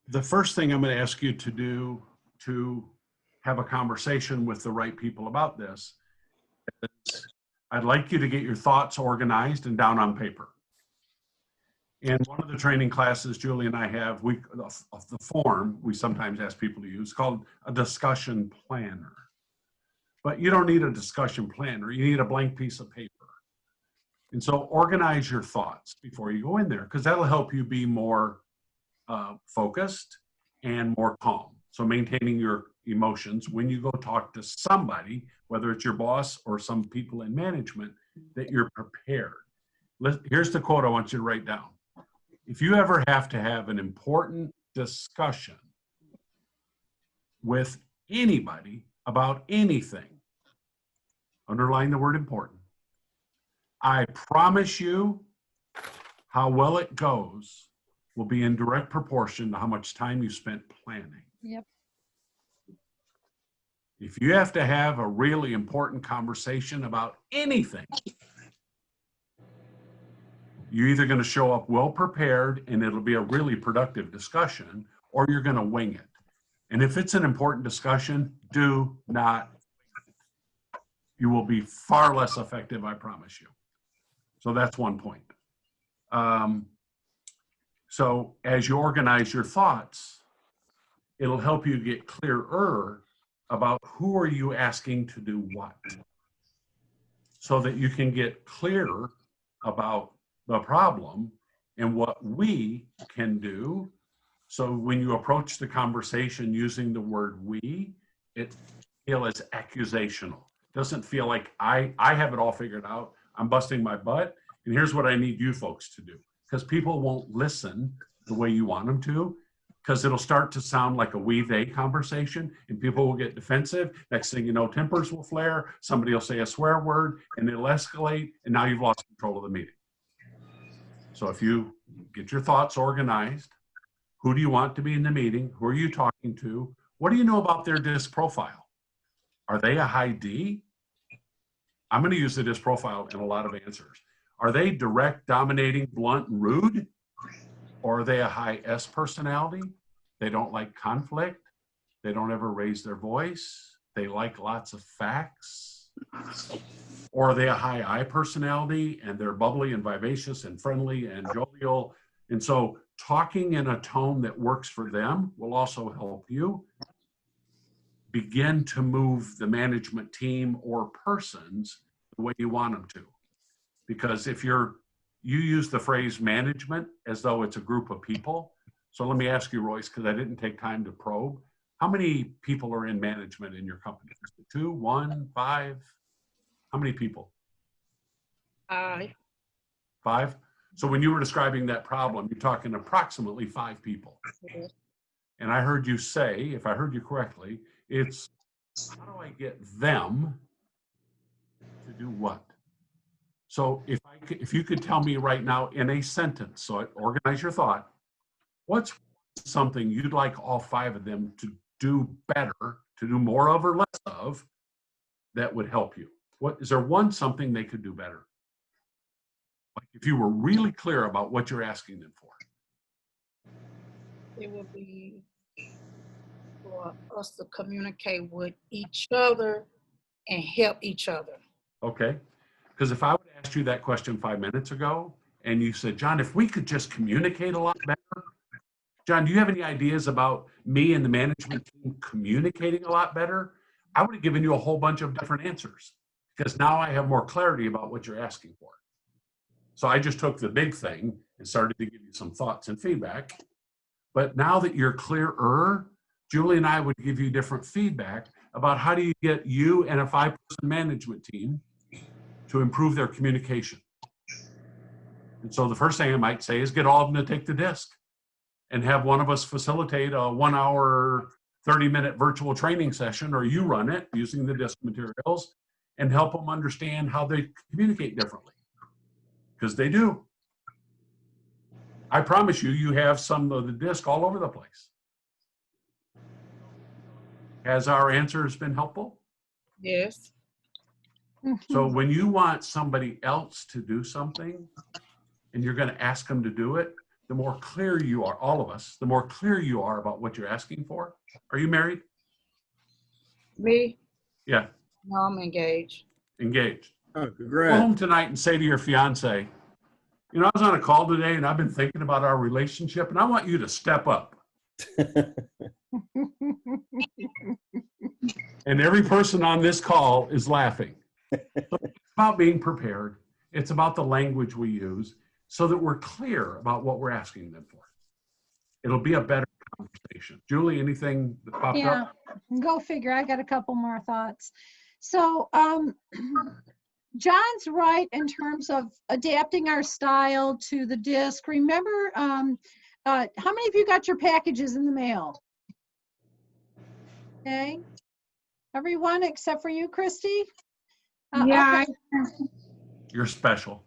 The first thing I'm going to ask you to do to have a conversation with the right people about this is I'd like you to get your thoughts organized and down on paper. In one of the training classes Julie and I have, the form we sometimes ask people to use called a discussion planner. But you don't need a discussion planner. You need a blank piece of paper. And so organize your thoughts before you go in there, because that'll help you be more focused and more calm. So maintaining your emotions when you go talk to somebody, whether it's your boss or some people in management, that you're prepared. Here's the quote I want you to write down. If you ever have to have an important discussion with anybody about anything, underline the word important, I promise you how well it goes will be in direct proportion to how much time you spent planning. Yep. If you have to have a really important conversation about anything, you're either going to show up well prepared and it'll be a really productive discussion, or you're going to wing it. And if it's an important discussion, do not wing it. You will be far less effective, I promise you. So that's one point. So as you organize your thoughts, it'll help you get clearer about who are you asking to do what, so that you can get clearer about the problem and what we can do. So when you approach the conversation using the word we, it feels as accusational. It doesn't feel like I have it all figured out. I'm busting my butt, and here's what I need you folks to do. Because people won't listen the way you want them to, because it'll start to sound like a we-they conversation, and people will get defensive. Next thing you know, tempers will flare, somebody will say a swear word, and it'll escalate, and now you've lost control of the meeting. So if you get your thoughts organized, who do you want to be in the meeting? Who are you talking to? What do you know about their DISC profile? Are they a high D? I'm going to use the DISC profile in a lot of answers. Are they direct, dominating, blunt, and rude? Or are they a high S personality? They don't like conflict. They don't ever raise their voice. They like lots of facts. Or are they a high I personality and they're bubbly and vivacious and friendly and jovial? And so talking in a tone that works for them will also help you begin to move the management team or persons the way you want them to. Because if you use the phrase management as though it's a group of people. So let me ask you, Royce, because I didn't take time to probe. How many people are in management in your company? 2, 1, 5? How many people? 5. 5? So when you were describing that problem, you're talking approximately 5 people. And I heard you say, if I heard you correctly, it's how do I get them to do what? So if you could tell me right now in a sentence, so organize your thought, what's something you'd like all 5 of them to do better, to do more of or less of, that would help you? What is there one something they could do better? Like if you were really clear about what you're asking them for. It would be for us to communicate with each other and help each other. Okay. Because if I would have asked you that question 5 minutes ago and you said, John, if we could just communicate a lot better. John, do you have any ideas about me and the management team communicating a lot better? I would have given you a whole bunch of different answers because now I have more clarity about what you're asking for. So I just took the big thing and started to give you some thoughts and feedback. But now that you're clearer, Julie and I would give you different feedback about how do you get you and a 5-person management team to improve their communication. And so the first thing I might say is get all of them to take the disc and have one of us facilitate a 1 hour, 30-minute virtual training session, or you run it using the disc materials and help them understand how they communicate differently. Because they do. I promise you, you have some of the disc all over the place. Has our answers been helpful? Yes. So when you want somebody else to do something and you're going to ask them to do it, the more clear you are, all of us, the more clear you are about what you're asking for. Are you married? Me? Yeah. No, I'm engaged. Engaged. Oh, Go congrats. home tonight and say to your fiance, you know, I was on a call today and I've been thinking about our relationship and I want you to step up. And every person on this call is laughing. So it's about being prepared. It's about the language we use so that we're clear about what we're asking them for. It'll be a better conversation. Julie, anything that popped Yeah, up? go figure. I got a couple more thoughts. So John's right in terms of adapting our style to the disc. Remember, how many of you got your packages in the mail? Okay. Everyone except for you, Christy? Yeah, okay. You're special.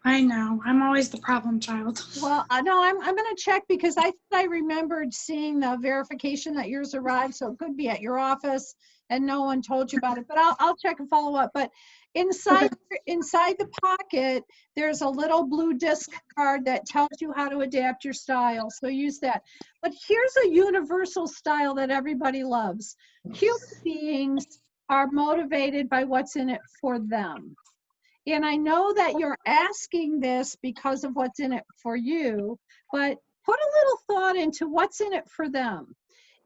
I know. I'm always the problem child. Well, no, I'm going to check because I remembered seeing the verification that yours arrived, so it could be at your office and no one told you about it. But I'll check and follow up. But inside the pocket, there's a little blue disc card that tells you how to adapt your style. So use that. But here's a universal style that everybody loves. Human beings are motivated by what's in it for them. And I know that you're asking this because of what's in it for you, but put a little thought into what's in it for them.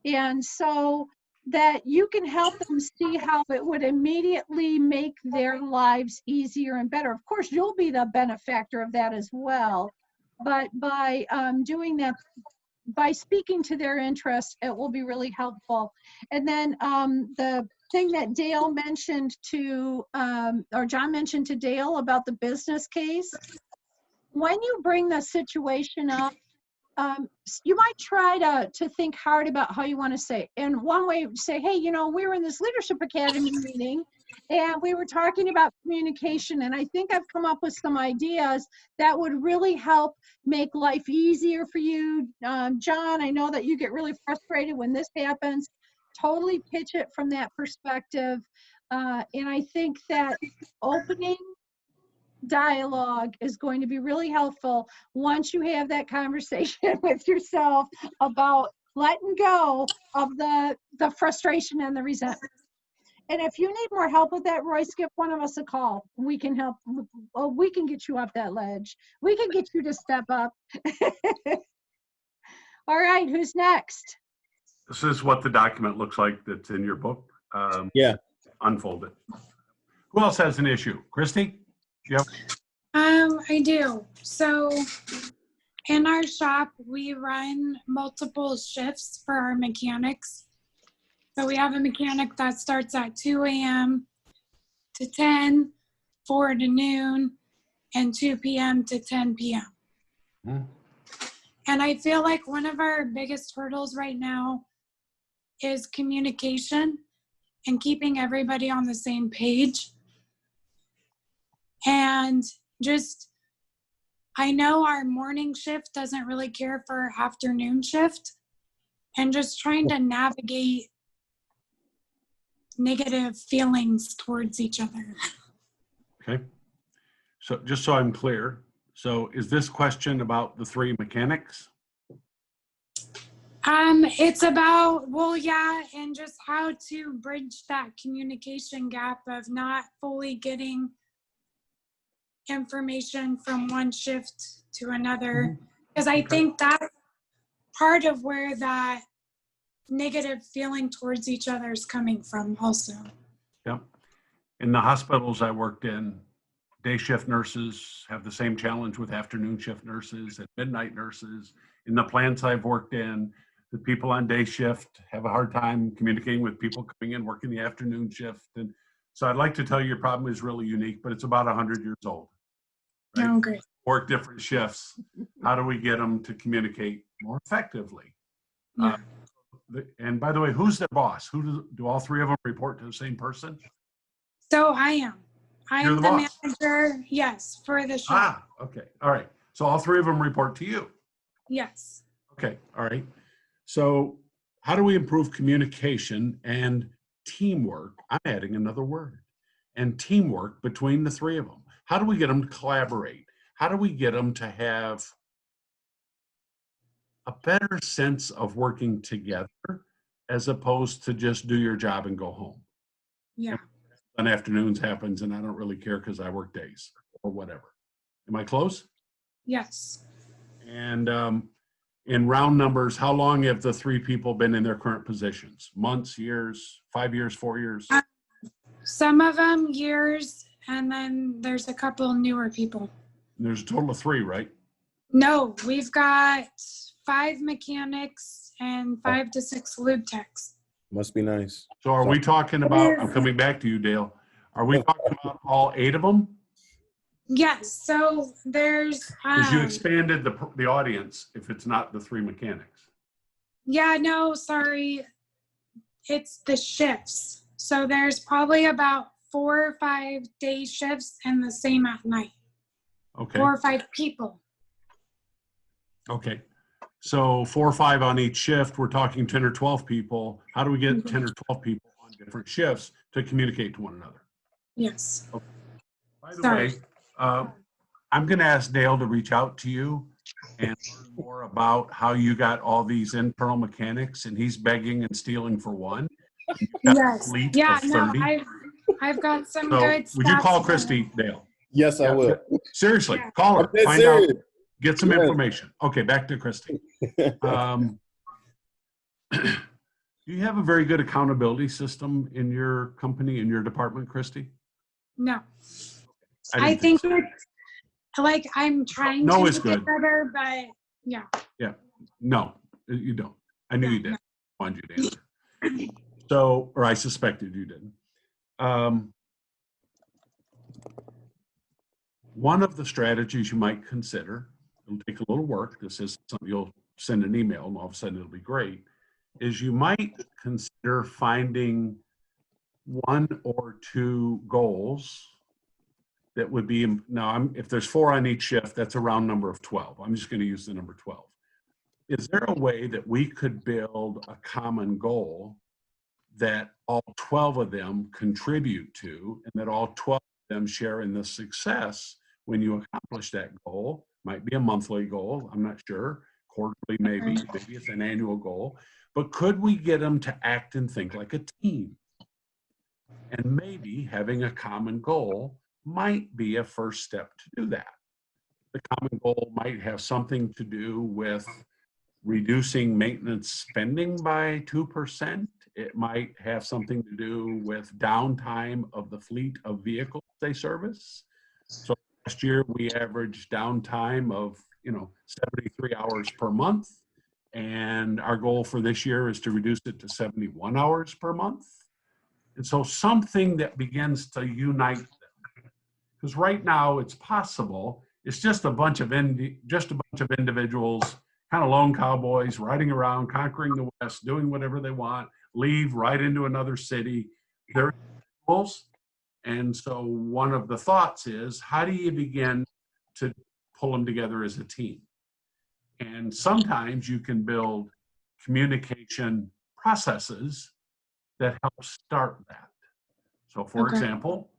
And so that you can help them see how it would immediately make their lives easier and better. Of course, you'll be the benefactor of that as well. But by doing that, by speaking to their interest, it will be really helpful. And then the thing that Dale mentioned to, or John mentioned to Dale about the business case, when you bring the situation up, you might try to think hard about how you want to say it. And one way to say, hey, you know, we were in this Leadership Academy meeting and we were talking about communication, and I think I've come up with some ideas that would really help make life easier for you. John, I know that you get really frustrated when this happens. Totally pitch it from that perspective. And I think that opening dialogue is going to be really helpful once you have that conversation with yourself about letting go of the frustration and the resentment. And if you need more help with that, Royce, give one of us a call. We can help. We can get you up that ledge. We can get you to step up. All right, who's next? This is what the document looks like that's in your book. Yeah. Unfold it. Who else has an issue? Christy? You have? I do. So in our shop, we run multiple shifts for our mechanics. So we have a mechanic that starts at 2 a.m. to 10, 4 to noon, and 2 p.m. to 10 p.m. And I feel like one of our biggest hurdles right now is communication and keeping everybody on the same page. And just, I know our morning shift doesn't really care for our afternoon shift, and just trying to navigate negative feelings towards each other. Okay. So just so I'm clear, so is this question about the 3 mechanics? It's about, well, yeah, and just how to bridge that communication gap of not fully getting information from one shift to another. Because I think that's part of where that negative feeling towards each other is coming from also. Yep. In the hospitals I worked in, day shift nurses have the same challenge with afternoon shift nurses and midnight nurses. In the plants I've worked in, the people on day shift have a hard time communicating with people coming in working the afternoon shift. And so I'd like to tell you your problem is really unique, but it's about 100 years old. Right? Oh, great. Work different shifts. How do we get them to communicate more effectively? Yeah. And by the way, who's their boss? Who do all 3 of them report to the same person? So I am. You're I'm the the boss. manager, yes, for the shop. Okay. All right. So all 3 of them report to you. Yes. Okay. All right. So how do we improve communication and teamwork? I'm adding another word. And teamwork between the 3 of them. How do we get them to collaborate? How do we get them to have a better sense of working together as opposed to just do your job and go home? Yeah. On afternoons happens and I don't really care because I work days or whatever. Am I close? Yes. And in round numbers, how long have the 3 people been in their current positions? Months, years, 5 years, 4 years? Some of them years, and then there's a couple newer people. There's a total of 3, right? No, we've got 5 mechanics and 5 to 6 lube techs. Must be nice. So are we talking about, I'm coming back to you, Dale. Are we talking about all 8 of them? Yes, so there's, Because you expanded the audience if it's not the 3 mechanics. yeah, no, sorry. It's the shifts. So there's probably about 4 or 5 day shifts and the same at night. Okay. 4 or 5 people. Okay. So 4 or 5 on each shift, we're talking 10 or 12 people. How do we get 10 or 12 people on different shifts to communicate to one another? Yes. Okay. By the Sorry. way, I'm going to ask Dale to reach out to you and learn more about how you got all these internal mechanics, and he's begging and stealing for one. Yes. Fleet Yeah, of no, 30. I've got some So good would you stats call for Christy, Dale? Yes, I will. Seriously, Yeah. call her. I'm dead Find out. serious. Get some Yes. information. Okay, back to Christy. Do you have a very good accountability system in your company, in your department, Christy? No. I I didn't think so. it's like I'm trying No to is make good. it better, but yeah. Yeah. No, you don't. I knew Yeah, you did. I wanted you to answer. So, or I suspected you didn't. One of the strategies you might consider, it'll take a little work, this is something you'll send an email and all of a sudden it'll be great, is you might consider finding 1 or 2 goals that would be, now if there's 4 on each shift, that's a round number of 12. I'm just going to use the number 12. Is there a way that we could build a common goal that all 12 of them contribute to, and that all 12 of them share in the success when you accomplish that goal? Might be a monthly goal, I'm not sure, quarterly maybe it's an annual goal, but could we get them to act and think like a team? And maybe having a common goal might be a first step to do that. The common goal might have something to do with reducing maintenance spending by 2%. It might have something to do with downtime of the fleet of vehicles they service. So last year we averaged downtime of 73 hours per month. And our goal for this year is to reduce it to 71 hours per month. And so something that begins to unite them. Because right now it's possible It's just a bunch of individuals, kind of lone cowboys, riding around, conquering the West, doing whatever they want, leave right into another city. They're individuals. And so one of the thoughts is, how do you begin to pull them together as a team? And sometimes you can build communication processes that help start that. So for example,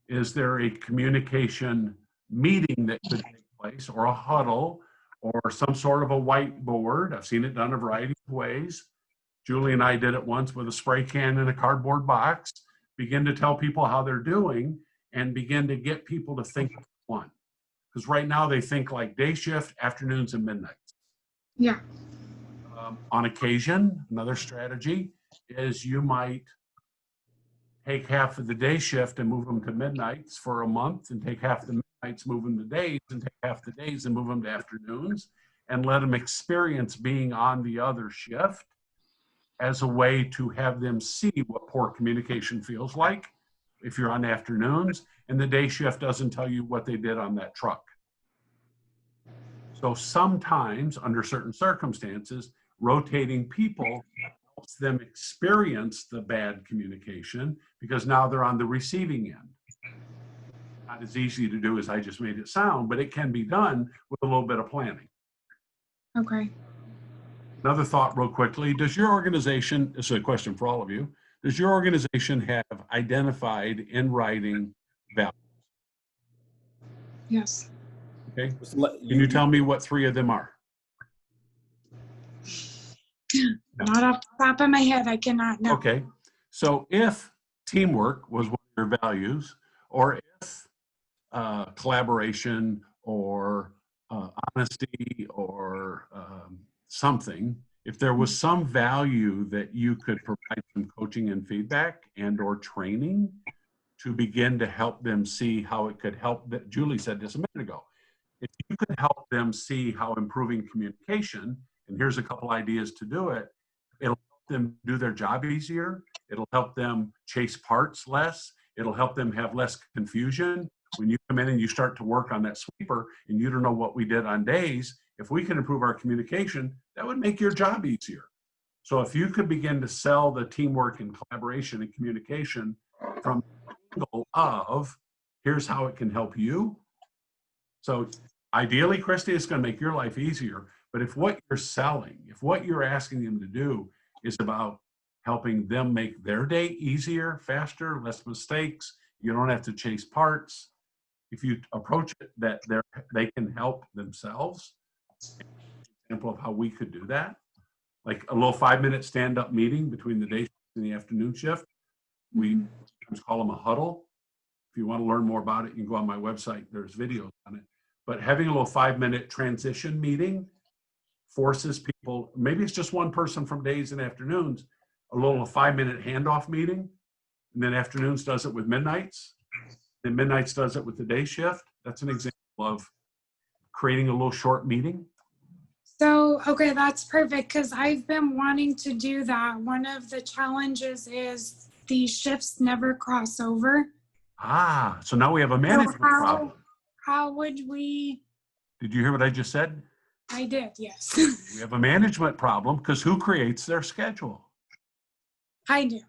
is there a communication meeting that could take place, or a huddle, or some sort of a whiteboard? I've seen it done a variety of ways. Julie and I did it once with a spray can in a cardboard box. Begin to tell people how they're doing and begin to get people to think of one. Because right now they think like day shift, afternoons, and midnights. Yeah. On occasion, another strategy is you might take half of the day shift and move them to midnights for a month, and take half the midnights, move them to days, and take half the days and move them to afternoons, and let them experience being on the other shift as a way to have them see what poor communication feels like if you're on afternoons, and the day shift doesn't tell you what they did on that truck. So sometimes, under certain circumstances, rotating people helps them experience the bad communication, because now they're on the receiving end. Not as easy to do as I just made it sound, but it can be done with a little bit of planning. Okay. Another thought real quickly, does your organization, this is a question for all of you, does your organization have identified in writing values? Yes. Okay. Can you tell me what 3 of them are? Not off the top of my head, I cannot know. Okay. So if teamwork was one of your values, or if collaboration, or honesty, or something, if there was some value that you could provide some coaching and feedback and or training to begin to help them see how it could help, that Julie said this a minute ago, if you could help them see how improving communication, and here's a couple ideas to do it, it'll help them do their job easier. It'll help them chase parts less. It'll help them have less confusion. When you come in and you start to work on that sweeper and you don't know what we did on days, if we can improve our communication, that would make your job easier. So if you could begin to sell the teamwork and collaboration and communication from the angle of, here's how it can help you. So ideally, Christy, it's going to make your life easier. But if what you're selling, if what you're asking them to do is about helping them make their day easier, faster, less mistakes, you don't have to chase parts. If you approach it that they can help themselves, example of how we could do that, like a little 5-minute stand-up meeting between the day shift and the afternoon shift. We sometimes call them a huddle. If you want to learn more about it, you can go on my website. There's videos on it. But having a little 5-minute transition meeting forces people, maybe it's just one person from days and afternoons, a little 5-minute handoff meeting, and then afternoons does it with midnights, then midnights does it with the day shift. That's an example of creating a little short meeting. So, okay, that's perfect, because I've been wanting to do that. One of the challenges is the shifts never cross over. Ah, so now we have a management problem. How would we? Did you hear what I just said? I did, yes. We have a management problem because who creates their schedule? I do.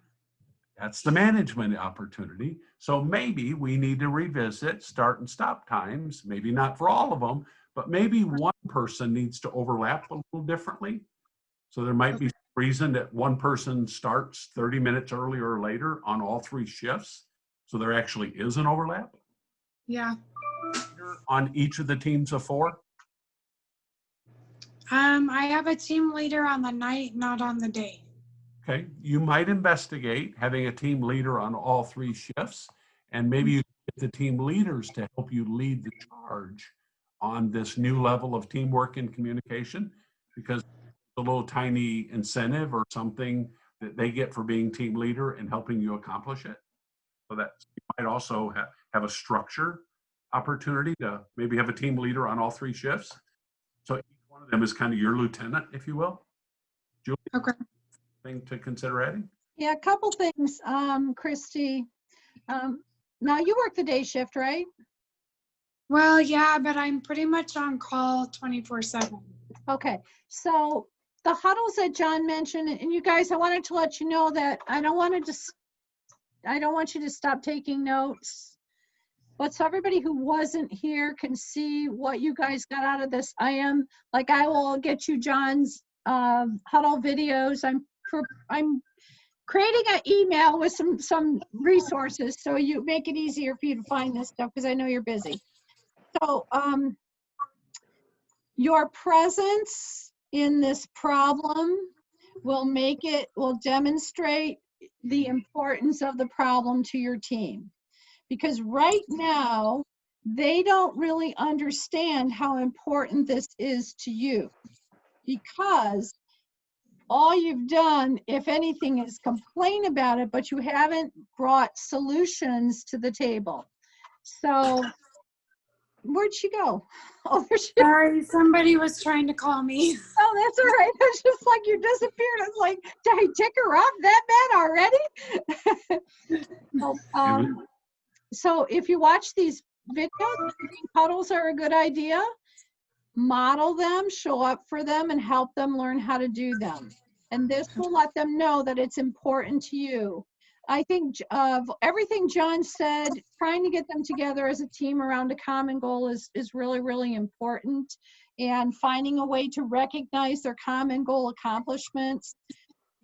That's the management opportunity. So maybe we need to revisit start and stop times, maybe not for all of them, but maybe one person needs to overlap a little differently. So there might be some reason that one person starts 30 minutes earlier or later on all 3 shifts. So there actually is an overlap. Yeah. On each of the teams of 4? I have a team leader on the night, not on the day. Okay, you might investigate having a team leader on all 3 shifts, and maybe you get the team leaders to help you lead the charge on this new level of teamwork and communication, because a little tiny incentive or something that they get for being team leader and helping you accomplish it. So that you might also have a structure opportunity to maybe have a team leader on all 3 shifts. So each one of them is kind of your lieutenant, if you will. Julie? Okay. Thing to consider adding? Yeah, a couple things, Christy. Now you work the day shift, right? Well, yeah, but I'm pretty much on call 24/7. Okay, so the huddles that John mentioned, and you guys, I wanted to let you know that I don't want you to stop taking notes. But so everybody who wasn't here can see what you guys got out of this. I will get you John's huddle videos. I'm creating an email with some resources so you make it easier for you to find this stuff because I know you're busy. So your presence in this problem will demonstrate the importance of the problem to your team. Because right now, they don't really understand how important this is to you. Because all you've done, if anything, is complain about it, but you haven't brought solutions to the table. So, where'd she go? Oh, there she is. Sorry, somebody was trying to call me. Oh, that's all right. It's just like you disappeared. It's like, did I tick her off that bad already? So if you watch these videos, huddles are a good idea. Model them, show up for them, and help them learn how to do them. And this will let them know that it's important to you. I think of everything John said, trying to get them together as a team around a common goal is really, really important. And finding a way to recognize their common goal accomplishments.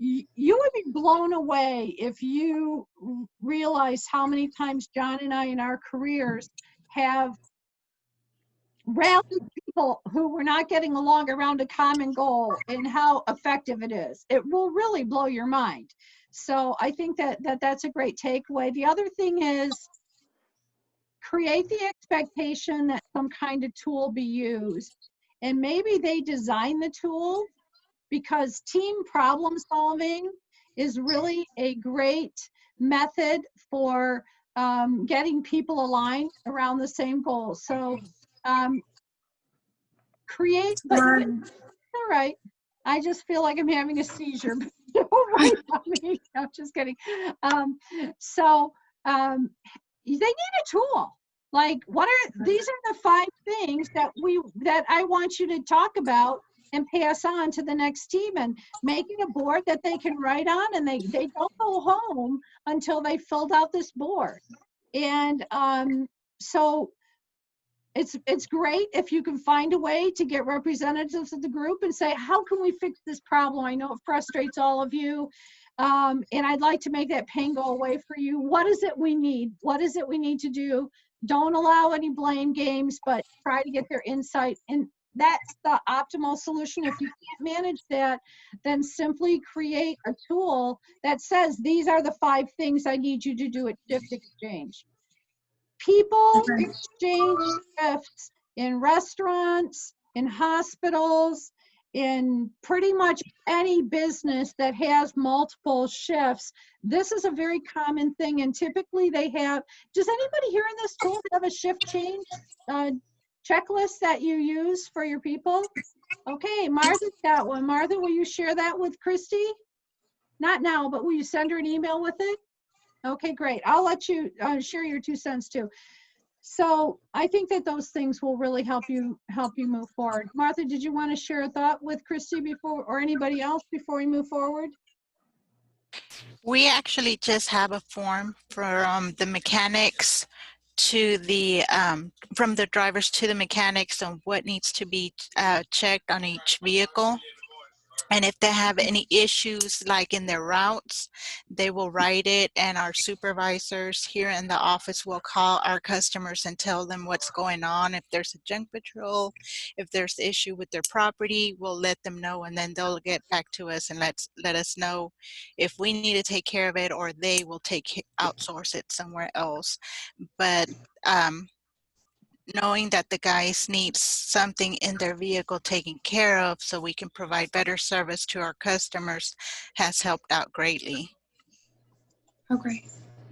You would be blown away if you realize how many times John and I in our careers have rallied people who were not getting along around a common goal and how effective it is. It will really blow your mind. So I think that's a great takeaway. The other thing is create the expectation that some kind of tool be used. And maybe they design the tool, because team problem solving is really a great method for getting people aligned around the same goal. So create, but all right. I just feel like I'm having a seizure. Don't worry about me. No, just kidding. They need a tool. Like, these are the 5 things that I want you to talk about and pass on to the next team, and making a board that they can write on, and they don't go home until they filled out this board. And so it's great if you can find a way to get representatives of the group and say, how can we fix this problem? I know it frustrates all of you. And I'd like to make that pain go away for you. What is it we need? What is it we need to do? Don't allow any blame games, but try to get their insight. And that's the optimal solution. If you can't manage that, then simply create a tool that says, these are the 5 things I need you to do at shift exchange. People exchange shifts in restaurants, in hospitals, in pretty much any business that has multiple shifts. This is a very common thing, and typically they have, does anybody here in this tool have a shift change checklist that you use for your people? Okay, Martha's got one. Martha, will you share that with Christy? Not now, but will you send her an email with it? Okay, great. I'll let you share your 2 cents too. So I think that those things will really help you move forward. Martha, did you want to share a thought with Christy before, or anybody else before we move forward? We actually just have a form from the mechanics to the from the drivers to the mechanics on what needs to be checked on each vehicle. And if they have any issues like in their routes, they will write it, and our supervisors here in the office will call our customers and tell them what's going on. If there's a junk patrol, if there's an issue with their property, we'll let them know, and then they'll get back to us and let us know if we need to take care of it, or they will outsource it somewhere else. But knowing that the guys need something in their vehicle taken care of so we can provide better service to our customers has helped out greatly. Okay.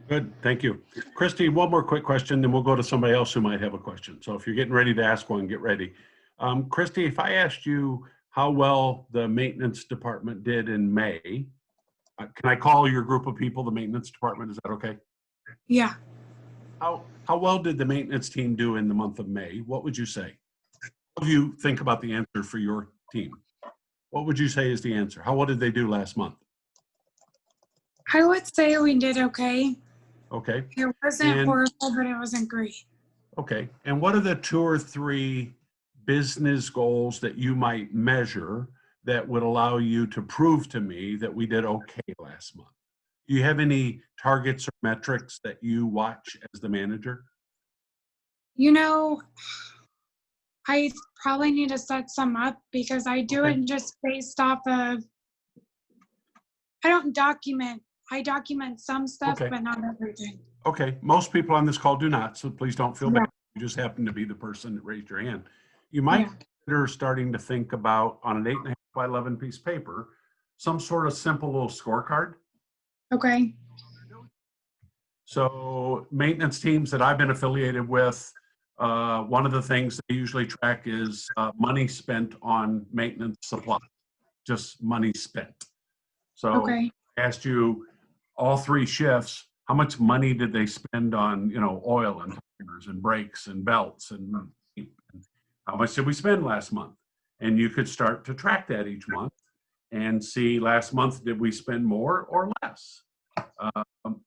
Good, thank you. Christy, one more quick question, then we'll go to somebody else who might have a question. So if you're getting ready to ask one, get ready. Christy, if I asked you how well the maintenance department did in May, can I call your group of people the maintenance department? Is that okay? Yeah. How well did the maintenance team do in the month of May? What would you say? What do you think about the answer for your team? What would you say is the answer? How well did they do last month? I would say we did okay. Okay. It wasn't And horrible, but it wasn't great. okay. And what are the 2 or 3 business goals that you might measure that would allow you to prove to me that we did okay last month? Do you have any targets or metrics that you watch as the manager? You know, I probably need to set some up because I do Okay. it just based off of, I don't document. I document some stuff, Okay. but not everything. Okay. Most people on this call do not, so please don't feel Yeah. bad. You just happen to be the person that raised your hand. You might Yeah. consider starting to think about, on an 8.5 by 11 piece of paper, some sort of simple little scorecard. Okay. So maintenance teams that I've been affiliated with, one of the things they usually track is money spent on maintenance supply, just money spent. So Okay. I asked you all 3 shifts, how much money did they spend on, oil and tires and brakes and belts and how much did we spend last month? And you could start to track that each month and see last month, did we spend more or less?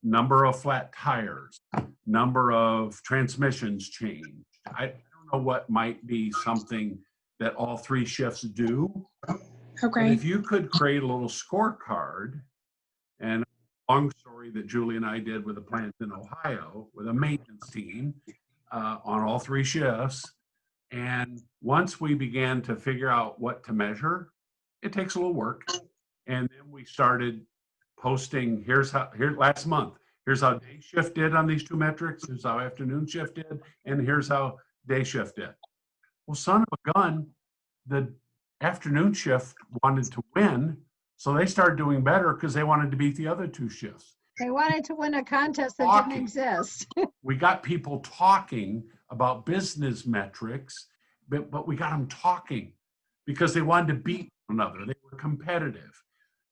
Number of flat tires, number of transmissions changed. I don't know what might be something that all 3 shifts do. Okay. But if you could create a little scorecard, and a long story that Julie and I did with a plant in Ohio with a maintenance team on all 3 shifts. And once we began to figure out what to measure, it takes a little work. And then we started posting, here last month, here's how day shift did on these 2 metrics, here's how afternoon shift did, and here's how day shift did. Well, son of a gun, the afternoon shift wanted to win, so they started doing better because they wanted to beat the other 2 shifts. They wanted to win a contest that didn't exist. We got people talking about business metrics, but we got them talking because they wanted to beat one another. They were competitive.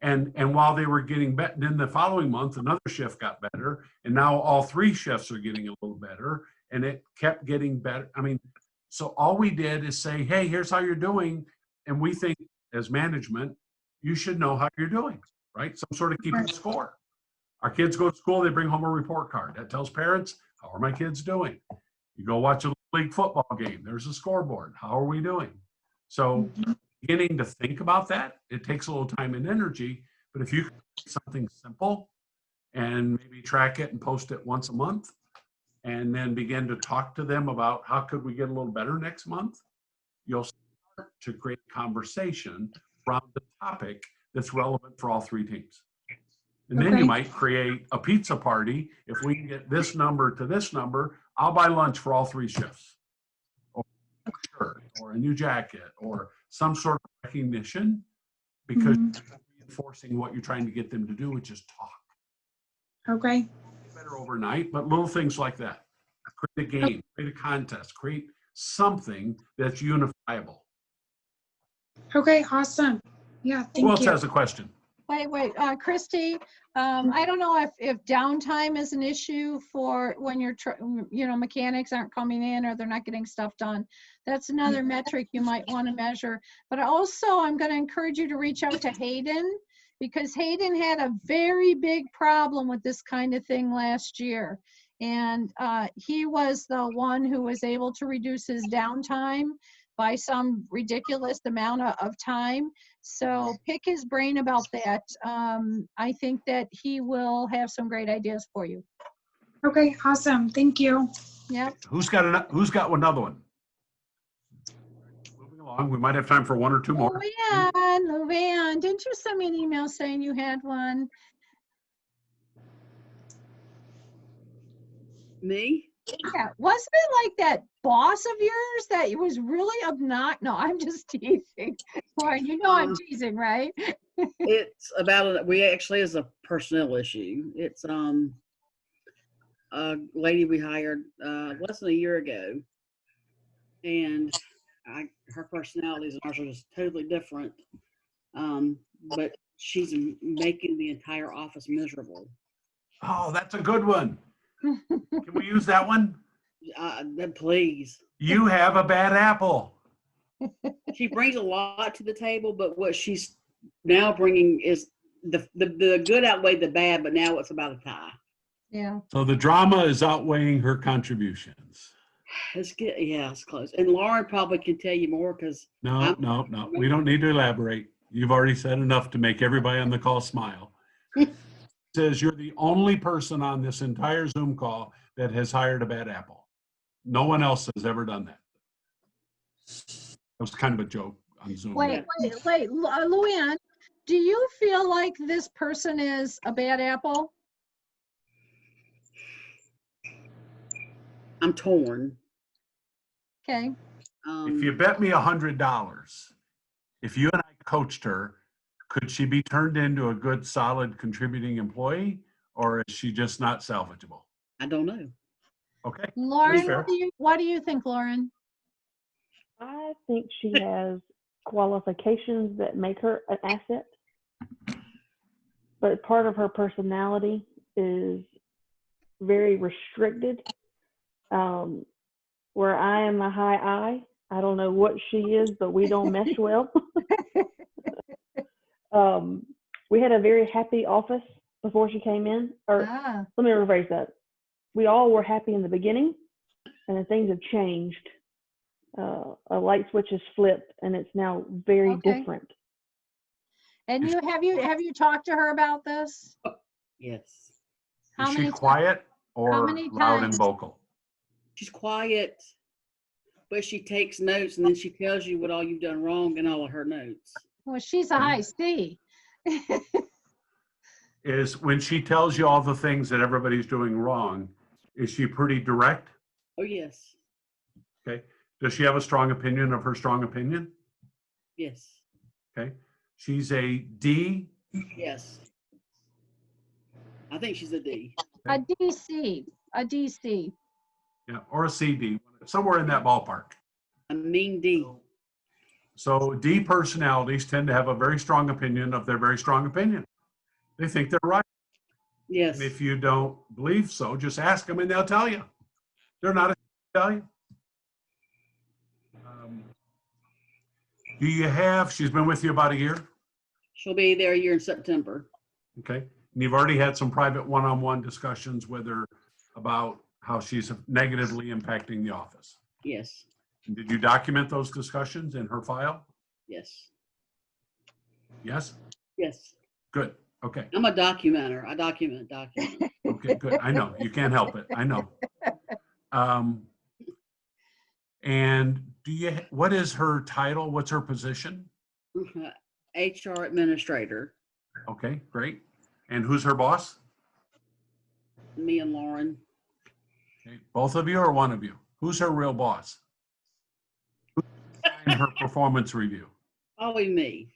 And while they were getting better, then the following month, another shift got better. And now all 3 shifts are getting a little better. And it kept getting better. I mean, so all we did is say, hey, here's how you're doing. And we think as management, you should know how you're doing, right? Some sort of keeping score. Our kids go to school, they bring home a report card. That tells parents, how are my kids doing? You go watch a league football game, there's a scoreboard. How are we doing? So beginning to think about that, it takes a little time and energy, but if you can do something simple and maybe track it and post it once a month, and then begin to talk to them about how could we get a little better next month, you'll start to create conversation around the topic that's relevant for all 3 teams. And then you might create a pizza party. If we can get this number to this number, I'll buy lunch for all 3 shifts. Or a shirt, or a new jacket, or some sort of recognition, because you're reinforcing what you're trying to get them to do, which is talk. Okay. Better overnight, but little things like that. Create a game, create a contest, create something that's unifiable. Okay, awesome. Yeah, thank you. Who else has a question? Wait, Christy, I don't know if downtime is an issue for when you're, mechanics aren't coming in or they're not getting stuff done. That's another metric you might want to measure. But also, I'm going to encourage you to reach out to Hayden, because Hayden had a very big problem with this kind of thing last year. And he was the one who was able to reduce his downtime by some ridiculous amount of time. So pick his brain about that. I think that he will have some great ideas for you. Okay, awesome. Thank you. Yep. Who's got another one? Moving along, we might have time for 1 or 2 more. Luann, didn't you send me an email saying you had one? Me? Yeah, wasn't it like that boss of yours that was really obnoxious? No, I'm just teasing. Well, I'm teasing, right? It's about we actually is a personnel issue. It's a lady we hired less than a year ago, and her personalities and ours are just totally different. But she's making the entire office miserable. Oh, that's a good one. Can we use that one? Please. You have a bad apple. She brings a lot to the table, but what she's now bringing is the good outweigh the bad, but now it's about a tie. Yeah. So the drama is outweighing her contributions. It's good. Yeah, it's close. And Lauren probably can tell you more because No. We don't need to elaborate. You've already said enough to make everybody on the call smile. Says you're the only person on this entire Zoom call that has hired a bad apple. No one else has ever done that. That was kind of a joke on Zoom. Wait, Luann, do you feel like this person is a bad apple? I'm torn. Okay. If you bet me $100, if you and I coached her, could she be turned into a good, solid, contributing employee, or is she just not salvageable? I don't know. Okay. Lauren, what do you think, Lauren? I think she has qualifications that make her an asset, but part of her personality is very restricted. Where I am a high I don't know what she is, but we don't mesh well. We had a very happy office before she came in. Or let me rephrase that. We all were happy in the beginning, and then things have changed. A light switch is flipped, and it's now very different. And have you talked to her about this? Yes. Is she quiet or loud and vocal? She's quiet, but she takes notes, and then she tells you what all you've done wrong in all of her notes. Well, she's a high C. Is when she tells you all the things that everybody's doing wrong, is she pretty direct? Oh, yes. Okay. Does she have a strong opinion of her strong opinion? Yes. Okay. She's a D? Yes. I think she's a D. A DC. A DC. Yeah, or a CD, somewhere in that ballpark. A mean D. So D personalities tend to have a very strong opinion of their very strong opinion. They think they're right. Yes. And if you don't believe so, just ask them and they'll tell you. They're not a tell you. Do you have, she's been with you about a year? She'll be there a year in September. Okay. And you've already had some private one-on-one discussions with her about how she's negatively impacting the office. Yes. And did you document those discussions in her file? Yes. Yes? Yes. Good. Okay. I'm a documenter. I document. Okay, good. I know. You can't help it. I know. And what is her title? What's her position? HR administrator. Okay, great. And who's her boss? Me and Lauren. Okay, both of you or one of you? Who's her real boss? Who's in her performance review? Probably me.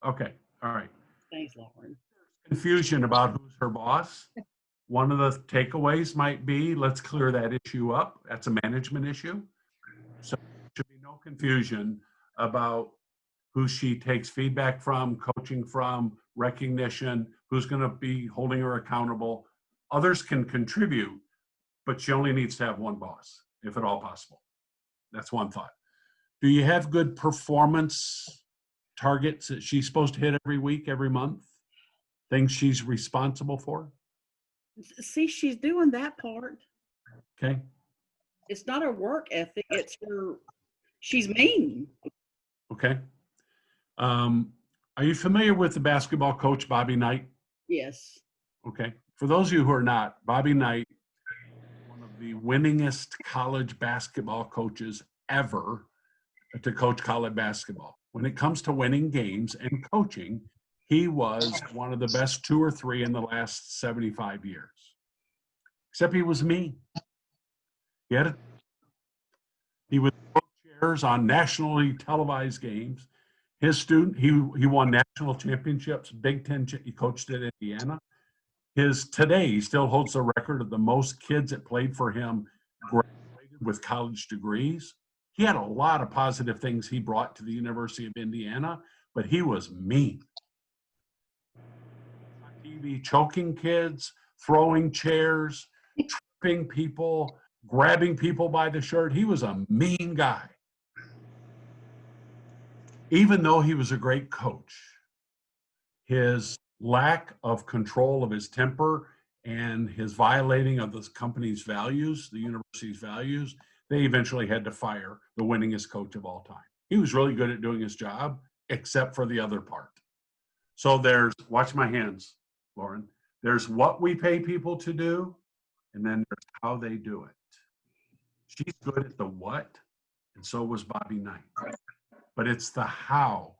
Okay, all right. Thanks, Lauren. Confusion about who's her boss. One of the takeaways might be, let's clear that issue up. That's a management issue. So there should be no confusion about who she takes feedback from, coaching from, recognition, who's going to be holding her accountable. Others can contribute, but she only needs to have one boss, if at all possible. That's one thought. Do you have good performance targets that she's supposed to hit every week, every month? Things she's responsible for? See, she's doing that part. Okay. It's not her work ethic. It's she's mean. Okay. Are you familiar with the basketball coach, Bobby Knight? Yes. Okay. For those of you who are not, Bobby Knight, one of the winningest college basketball coaches ever to coach college basketball. When it comes to winning games and coaching, he was one of the best 2 or 3 in the last 75 years. Except he was mean. He would throw chairs on nationally televised games. His student, he won national championships, Big Ten, he coached at Indiana. Today, he still holds the record of the most kids that played for him graduated with college degrees. He had a lot of positive things he brought to the University of Indiana, but he was mean. On TV, choking kids, throwing chairs, ripping people, grabbing people by the shirt. He was a mean guy. Even though he was a great coach, his lack of control of his temper and his violating of the company's values, the university's values, they eventually had to fire the winningest coach of all time. He was really good at doing his job, except for the other part. So there's, watch my hands, Lauren. There's what we pay people to do, and then there's how they do it. She's good at the what, and so was Bobby Knight. But it's the how.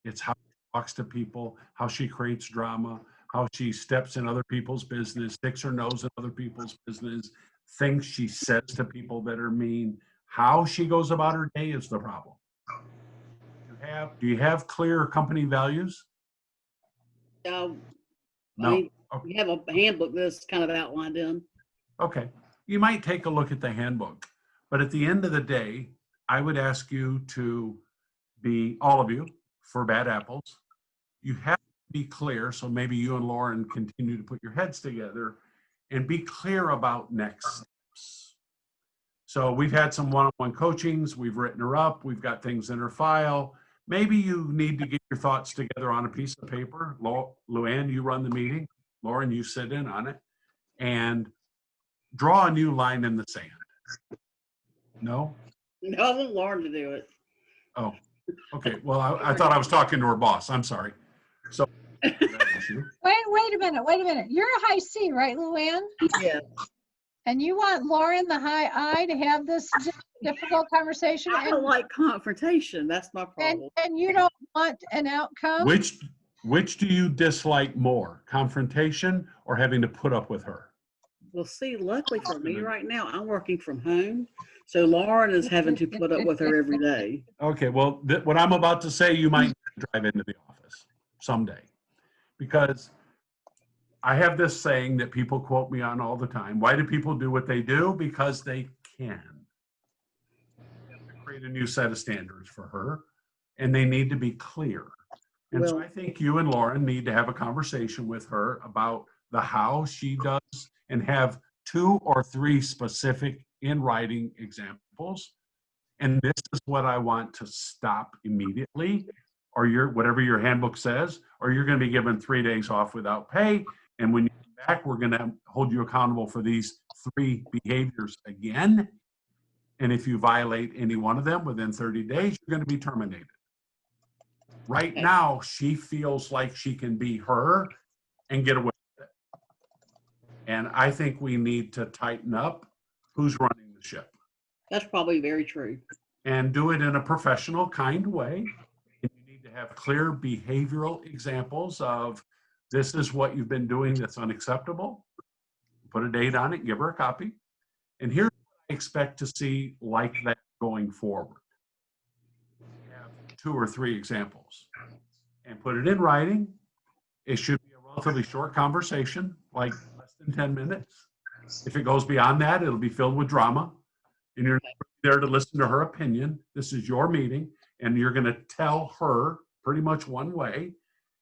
It's how she talks to people, how she creates drama, how she steps in other people's business, sticks her nose in other people's business, things she says to people that are mean. How she goes about her day is the problem. Do you have clear company values? No. No. I mean, we have a handbook that's kind of outlined in. Okay. You might take a look at the handbook, but at the end of the day, I would ask you to be, all of you, for bad apples. You have to be clear, so maybe you and Lauren continue to put your heads together and be clear about next steps. So we've had some one-on-one coachings, we've written her up, we've got things in her file. Maybe you need to get your thoughts together on a piece of paper. Luann, you run the meeting. Lauren, you sit in on it. And draw a new line in the sand. No? No, I want Lauren to do it. Oh, okay. Well, I thought I was talking to her boss. I'm sorry. So, that issue. Wait a minute. You're a high C, right, Luann? Yeah. And you want Lauren, the high I, to have this difficult conversation? I don't like confrontation. That's my problem. And you don't want an outcome? Which do you dislike more, confrontation or having to put up with her? Well, see, luckily for me right now, I'm working from home. So Lauren is having to put up with her every day. Okay, well, what I'm about to say, you might drive into the office someday. Because I have this saying that people quote me on all the time. Why do people do what they do? Because they can. They have to create a new set of standards for her, and they need to be clear. And so I think you and Lauren need to have a conversation with her about the how she does and have 2 or 3 specific in writing examples. And this is what I want to stop immediately, or whatever your handbook says, or you're going to be given 3 days off without pay. And when you come back, we're going to hold you accountable for these 3 behaviors again. And if you violate any one of them within 30 days, you're going to be terminated. Right now, she feels like she can be her and get away with it. And I think we need to tighten up who's running the ship. That's probably very true. And do it in a professional, kind way. And you need to have clear behavioral examples of this is what you've been doing that's unacceptable. Put a date on it, give her a copy. And here's what I expect to see like that going forward. Have 2 or 3 examples and put it in writing. It should be a relatively short conversation, like less than 10 minutes. If it goes beyond that, it'll be filled with drama. And you're there to listen to her opinion. This is your meeting, and you're going to tell her pretty much one way.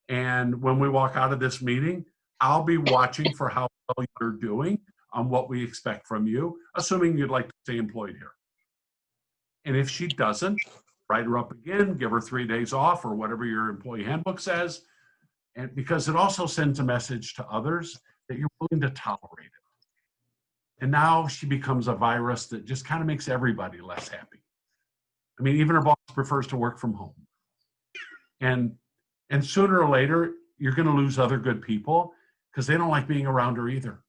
And when we walk out of this meeting, I'll be watching for how well you're doing on what we expect from you, assuming you'd like to stay employed here. And if she doesn't, write her up again, give her 3 days off or whatever your employee handbook says. And because it also sends a message to others that you're willing to tolerate it. And now she becomes a virus that just kind of makes everybody less happy. I mean, even her boss prefers to work from home. And sooner or later, you're going to lose other good people because they don't like being around her either.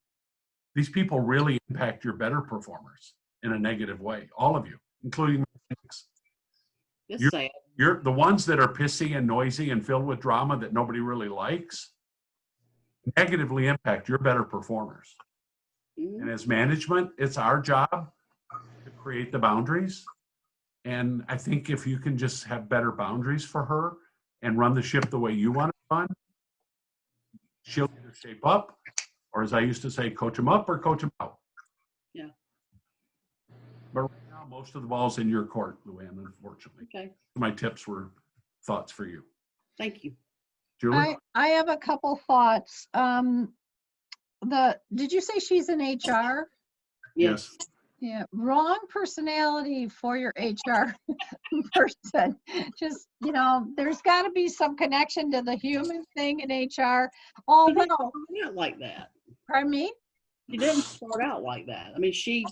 These people really impact your better performers in a negative way, all of you, including mechanics. You're the ones that are pissy and noisy and filled with drama that nobody really likes, negatively impact your better performers. And as management, it's our job to create the boundaries. And I think if you can just have better boundaries for her and run the ship the way you want to run, she'll either shape up, or as I used to say, coach them up or coach them out. Yeah. But right now, most of the ball's in your court, Luann, unfortunately. Okay. My tips were thoughts for you. Thank you. Julie? I have a couple thoughts. Did you say she's in HR? Yes. Yeah, wrong personality for your HR person. Just, there's got to be some connection to the human thing in HR. Although, Not like that. pardon me? She didn't start out like that. I mean, she's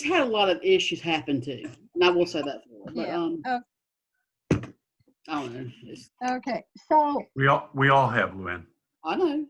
had a lot of issues happen too, and I will say that for her. But I don't know. Okay, so We all have, Luann. I know.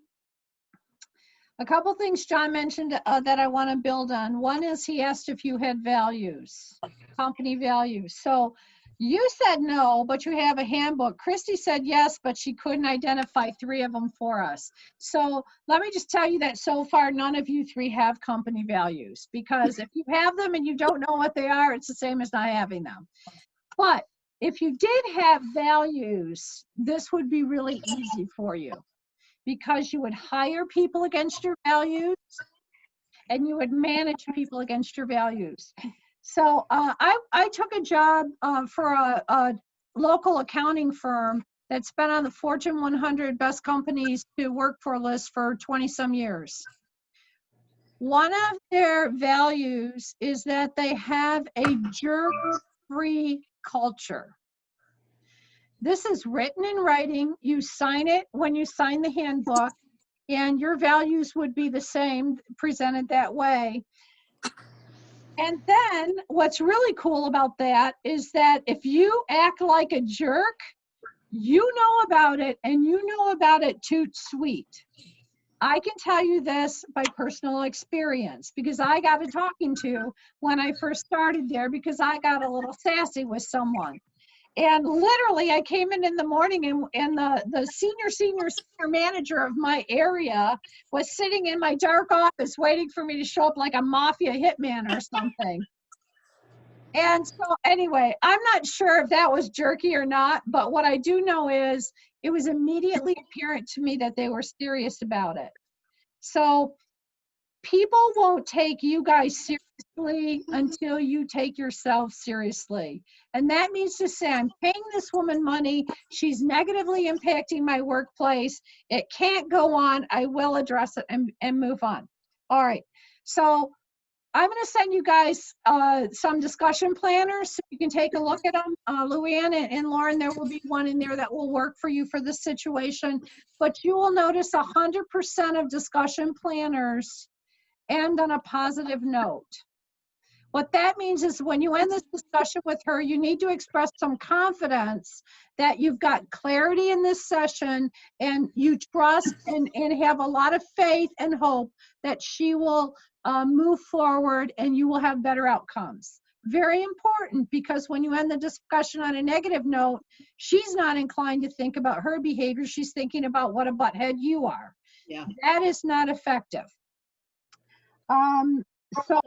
a couple things John mentioned that I want to build on. One is he asked if you had values, company values. So you said no, but you have a handbook. Christy said yes, but she couldn't identify 3 of them for us. So let me just tell you that so far, none of you 3 have company values, because if you have them and you don't know what they are, it's the same as not having them. But if you did have values, this would be really easy for you, because you would hire people against your values and you would manage people against your values. So I took a job for a local accounting firm that's been on the Fortune 100 best companies to work for list for 20 some years. One of their values is that they have a jerk-free culture. This is written in writing. You sign it when you sign the handbook, and your values would be the same, presented that way. And then what's really cool about that is that if you act like a jerk, you know about it, and you know about it too sweet. I can tell you this by personal experience, because I got a talking to when I first started there, because I got a little sassy with someone. And literally, I came in the morning, and the senior manager of my area was sitting in my dark office waiting for me to show up like a mafia hitman or something. And so anyway, I'm not sure if that was jerky or not, but what I do know is it was immediately apparent to me that they were serious about it. So people won't take you guys seriously until you take yourself seriously. And that means to say, I'm paying this woman money. She's negatively impacting my workplace. It can't go on. I will address it and move on. All right. So I'm going to send you guys some discussion planners so you can take a look at them. Luann and Lauren, there will be one in there that will work for you for this situation. But you will notice 100% of discussion planners end on a positive note. What that means is when you end this discussion with her, you need to express some confidence that you've got clarity in this session, and you trust and have a lot of faith and hope that she will move forward and you will have better outcomes. Very important, because when you end the discussion on a negative note, she's not inclined to think about her behavior. She's thinking about what a butthead you are. Yeah. That is not effective. So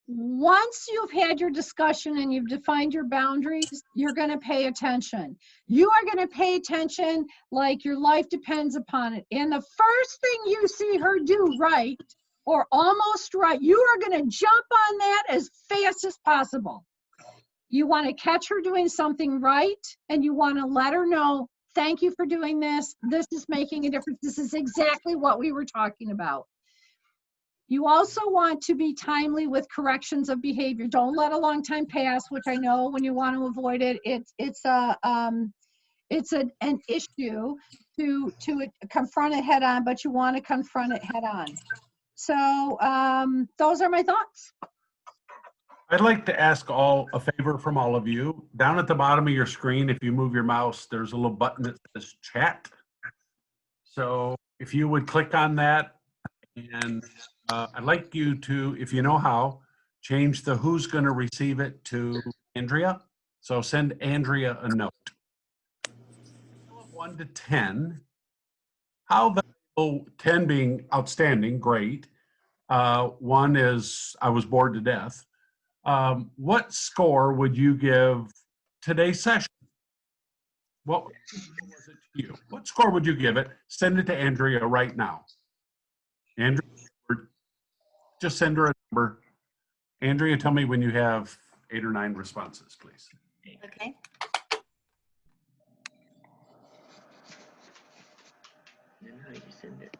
once you've had your discussion and you've defined your boundaries, you're going to pay attention. You are going to pay attention like your life depends upon it. And the first thing you see her do right, or almost right, you are going to jump on that as fast as possible. You want to catch her doing something right, and you want to let her know, thank you for doing this. This is making a difference. This is exactly what we were talking about. You also want to be timely with corrections of behavior. Don't let a long time pass, which I know when you want to avoid it, it's an issue to confront it head on, but you want to confront it head on. So those are my thoughts. I'd like to ask a favor from all of you. Down at the bottom of your screen, if you move your mouse, there's a little button that says chat. So if you would click on that, and I'd like you to, if you know how, change the who's going to receive it to Andrea. So send Andrea a note. 1 to 10. How valuable, 10 being outstanding, great. 1 is I was bored to death. What score would you give today's session? What was it to you? What score would you give it? Send it to Andrea right now. Andrea, just send her a number. Andrea, tell me when you have 8 or 9 responses, please. Okay. Then how do you send it?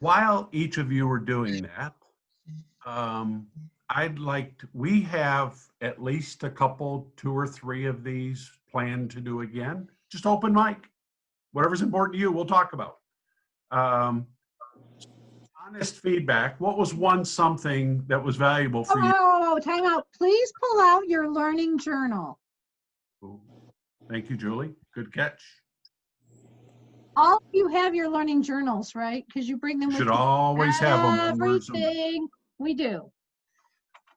while each of you are doing that, we have at least a couple, 2 or 3 of these planned to do again. Just open mic. Whatever's important to you, we'll talk about. Honest feedback. What was something that was valuable for you? Oh, time out. Please pull out your learning journal. Thank you, Julie. Good catch. All of you have your learning journals, right? Because you bring them with Should you. always have them when we're Zooming. Everything we do.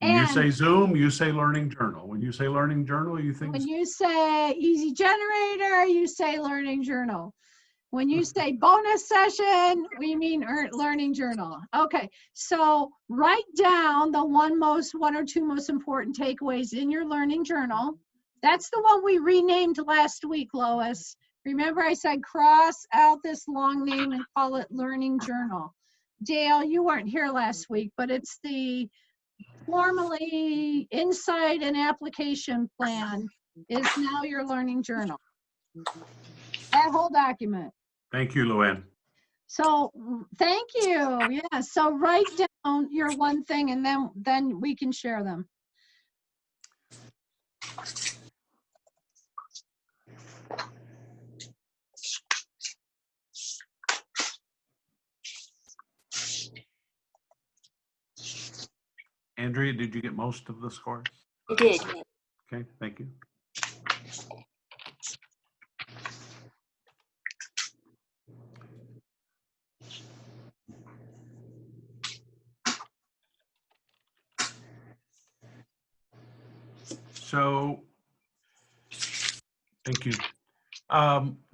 When you say Zoom, you say learning journal. When you say learning journal, you think. When you say easy generator, you say learning journal. When you say bonus session, we mean learning journal. Okay, so write down the one or two most important takeaways in your learning journal. That's the one we renamed last week, Lois. Remember I said cross out this long name and call it learning journal. Dale, you weren't here last week, but it's the formally insight and application plan is now your learning journal. That whole document. Thank you, Luann. So thank you. Yeah. So write down your one thing and then we can share them. Andrea, did you get most of the scores? I did. Okay, thank you. So, thank you.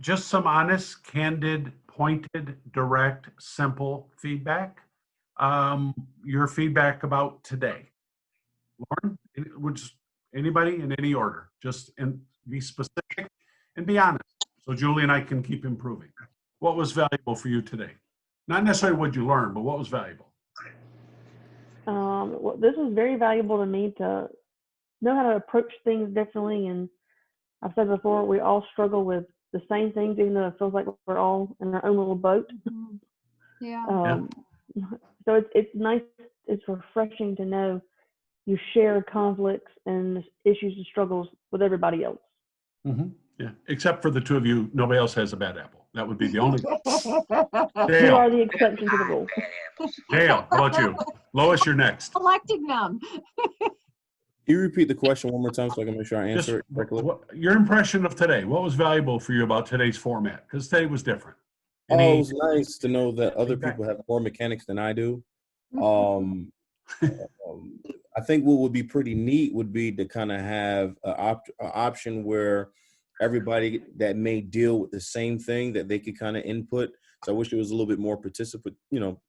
Just some honest, candid, pointed, direct, simple feedback. Your feedback about today. Lauren, anybody in any order, just be specific and be honest. So Julie and I can keep improving. What was valuable for you today? Not necessarily what you learned, but what was valuable? Well, this was very valuable to me to know how to approach things differently. And I've said before, we all struggle with the same things, even though it feels like we're all in our own little boat. Yeah. So it's nice, it's refreshing to know you share conflicts and issues and struggles with everybody else. Mm-hmm. Yeah, except for the two of you, nobody else has a bad apple. That would be the only. We are the exception to the rule. Dale, how about you? Lois, you're next. Collecting them. Can you repeat the question one more time so I can make sure I answer it correctly? Your impression of today. What was valuable for you about today's format? Because today was different. It was nice to know that other people have more mechanics than I do. I think what would be pretty neat would be to kind of have an option where everybody that may deal with the same thing that they could kind of input. So I wish there was a little bit more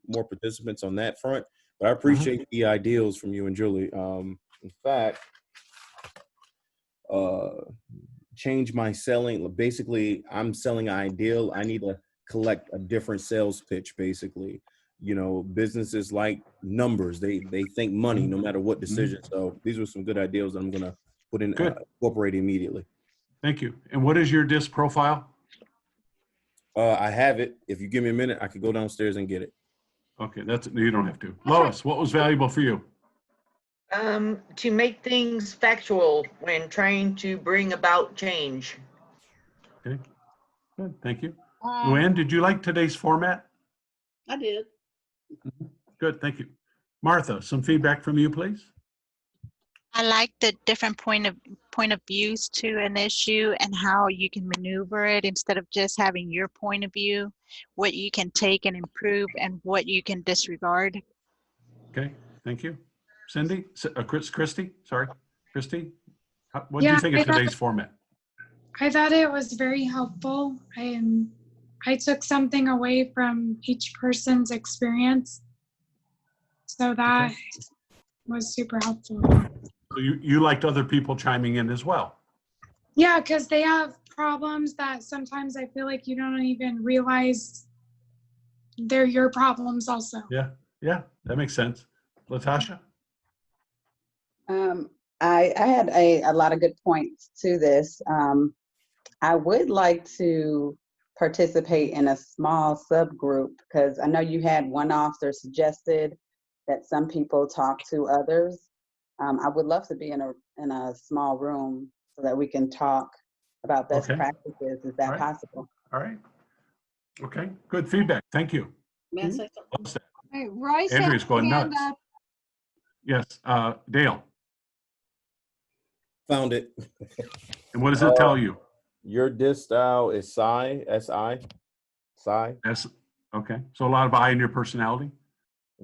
more participants on that front. But I appreciate the ideals from you and Julie. In fact, change my selling. Basically, I'm selling an ideal. I need to collect a different sales pitch, basically. Businesses like numbers. They think money no matter what decision. So these were some good ideas that I'm going to put in, incorporate immediately. Thank you. And what is your DISC profile? I have it. If you give me a minute, I could go downstairs and get it. Okay, you don't have to. Lois, what was valuable for you? To make things factual when trying to bring about change. Okay, good. Thank you. Luann, did you like today's format? I did. Good, thank you. Martha, some feedback from you, please. I like the different point of views to an issue and how you can maneuver it instead of just having your point of view, what you can take and improve and what you can disregard. Okay, thank you. Cindy, Christy, what do you think of today's format? I thought it was very helpful. I took something away from each person's experience. So that was super helpful. So you liked other people chiming in as well? Yeah, because they have problems that sometimes I feel like you don't even realize they're your problems also. Yeah, that makes sense. Latasha? I had a lot of good points to this. I would like to participate in a small subgroup, because I know you had one officer suggested that some people talk to others. I would love to be in a small room so that we can talk about best practices. Is that possible? All right. Okay, good feedback. Thank you. May I say something? Hey, Royce Andrea's has going his hand nuts. up. Yes, Dale. Found it. And what does it tell you? Your disk style is Psi, S-I, Psi. Okay, so a lot of I in your personality?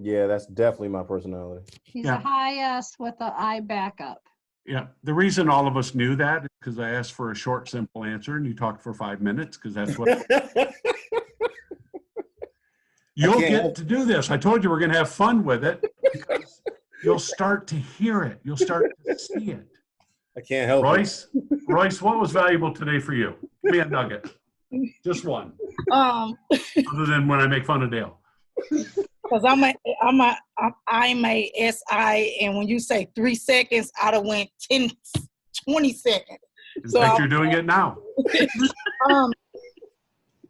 Yeah, that's definitely my personality. He's a high S with the I backup. Yeah, the reason all of us knew that is because I asked for a short, simple answer and you talked for 5 minutes because that's what. You'll get to do this. I told you we're going to have fun with it because you'll start to hear it. You'll start to see it. I can't help Royce, what was valuable today for you? Give me a nugget. Just one. Other than when I make fun of Dale. Because I'm a SI, and when you say 3 seconds, I'd have went 10, 20 seconds. In fact, you're doing it now.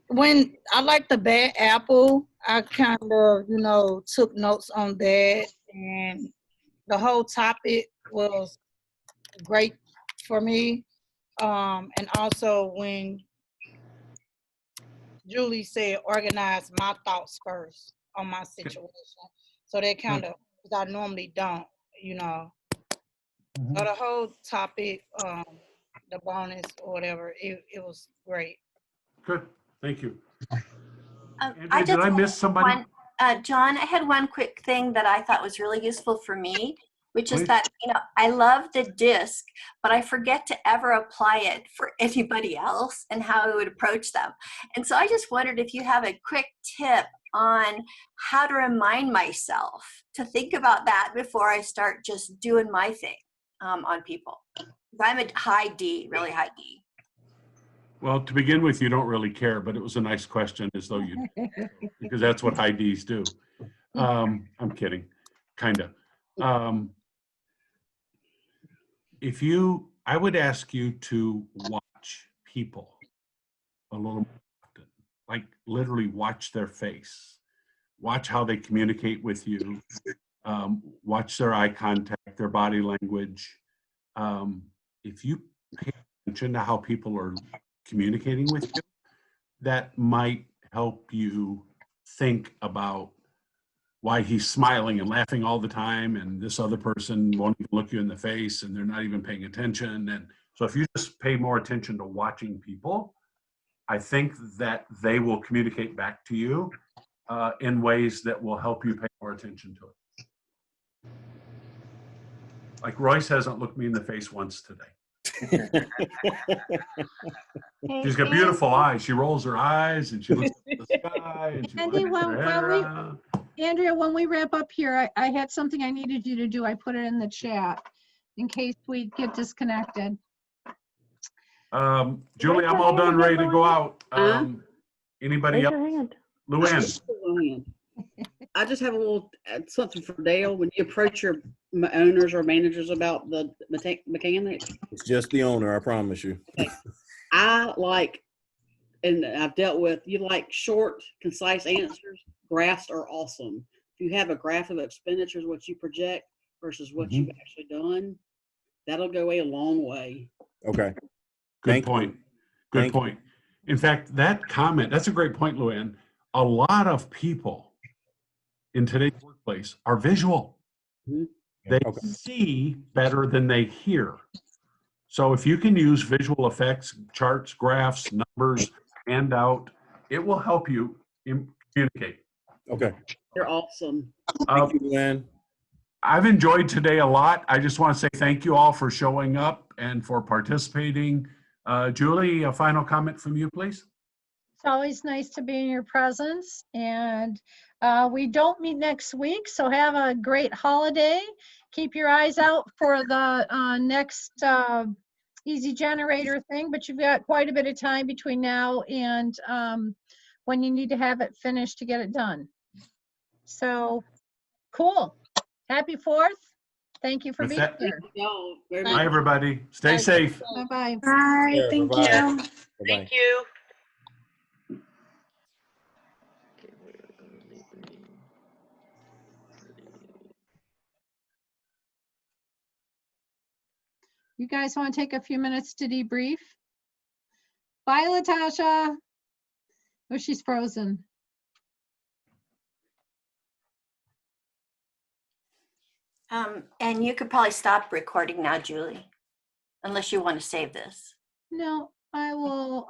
When I like the bad apple, I kind of, took notes on that, and the whole topic was great for me. And also when Julie said, organize my thoughts first on my situation. So that kind of, because I normally don't, So the whole topic, the bonus or whatever, it was great. Good, thank you. I did I miss somebody? John, I had one quick thing that I thought was really useful for me, which is that, I love the disc, but I forget to ever apply it for anybody else and how I would approach them. And so I just wondered if you have a quick tip on how to remind myself to think about that before I start just doing my thing on people. I'm a high D, really high D. Well, to begin with, you don't really care, but it was a nice question, as though you, because that's what high Ds do. I'm kidding, kind of. I would ask you to watch people a little more often, like literally watch their face, watch how they communicate with you, watch their eye contact, their body language. If you pay attention to how people are communicating with you, that might help you think about why he's smiling and laughing all the time and this other person won't even look you in the face and they're not even paying attention. And so if you just pay more attention to watching people, I think that they will communicate back to you in ways that will help you pay more attention to it. Like Royce hasn't looked me in the face once today. She's got beautiful eyes. She rolls her eyes and she looks at the sky and she Andrea, when we wrap up here, I had something I needed you to do. I put it in the chat in case we get disconnected. Julie, I'm all done, ready to go out. Anybody else? Luann. I just have a little something for Dale. When you approach your owners or managers about the mechanic, it's just the owner, I promise you. I like, and I've dealt with, you like short, concise answers. Graphs are awesome. If you have a graph of expenditures, what you project versus what you've actually done, that'll go a long way. Okay. Good point. Good point. In fact, that comment, that's a great point, Luann. A lot of people in today's workplace are visual. They see better than they hear. So if you can use visual effects, charts, graphs, numbers, handout, it will help you communicate. Okay. They're awesome. Thank you, Luann. I've enjoyed today a lot. I just want to say thank you all for showing up and for participating. Julie, a final comment from you, please. It's always nice to be in your presence, and we don't meet next week, so have a great holiday. Keep your eyes out for the next Easy Generator thing, but you've got quite a bit of time between now and when you need to have it finished to get it done. So cool. Happy 4th. Thank you for being here. Bye, everybody. Stay safe. Bye-bye. Bye. Thank you. Thank you. You guys want to take a few minutes to debrief? Bye, Latasha. Oh, she's frozen. And you could probably stop recording now, Julie, unless you want to save this. No, I will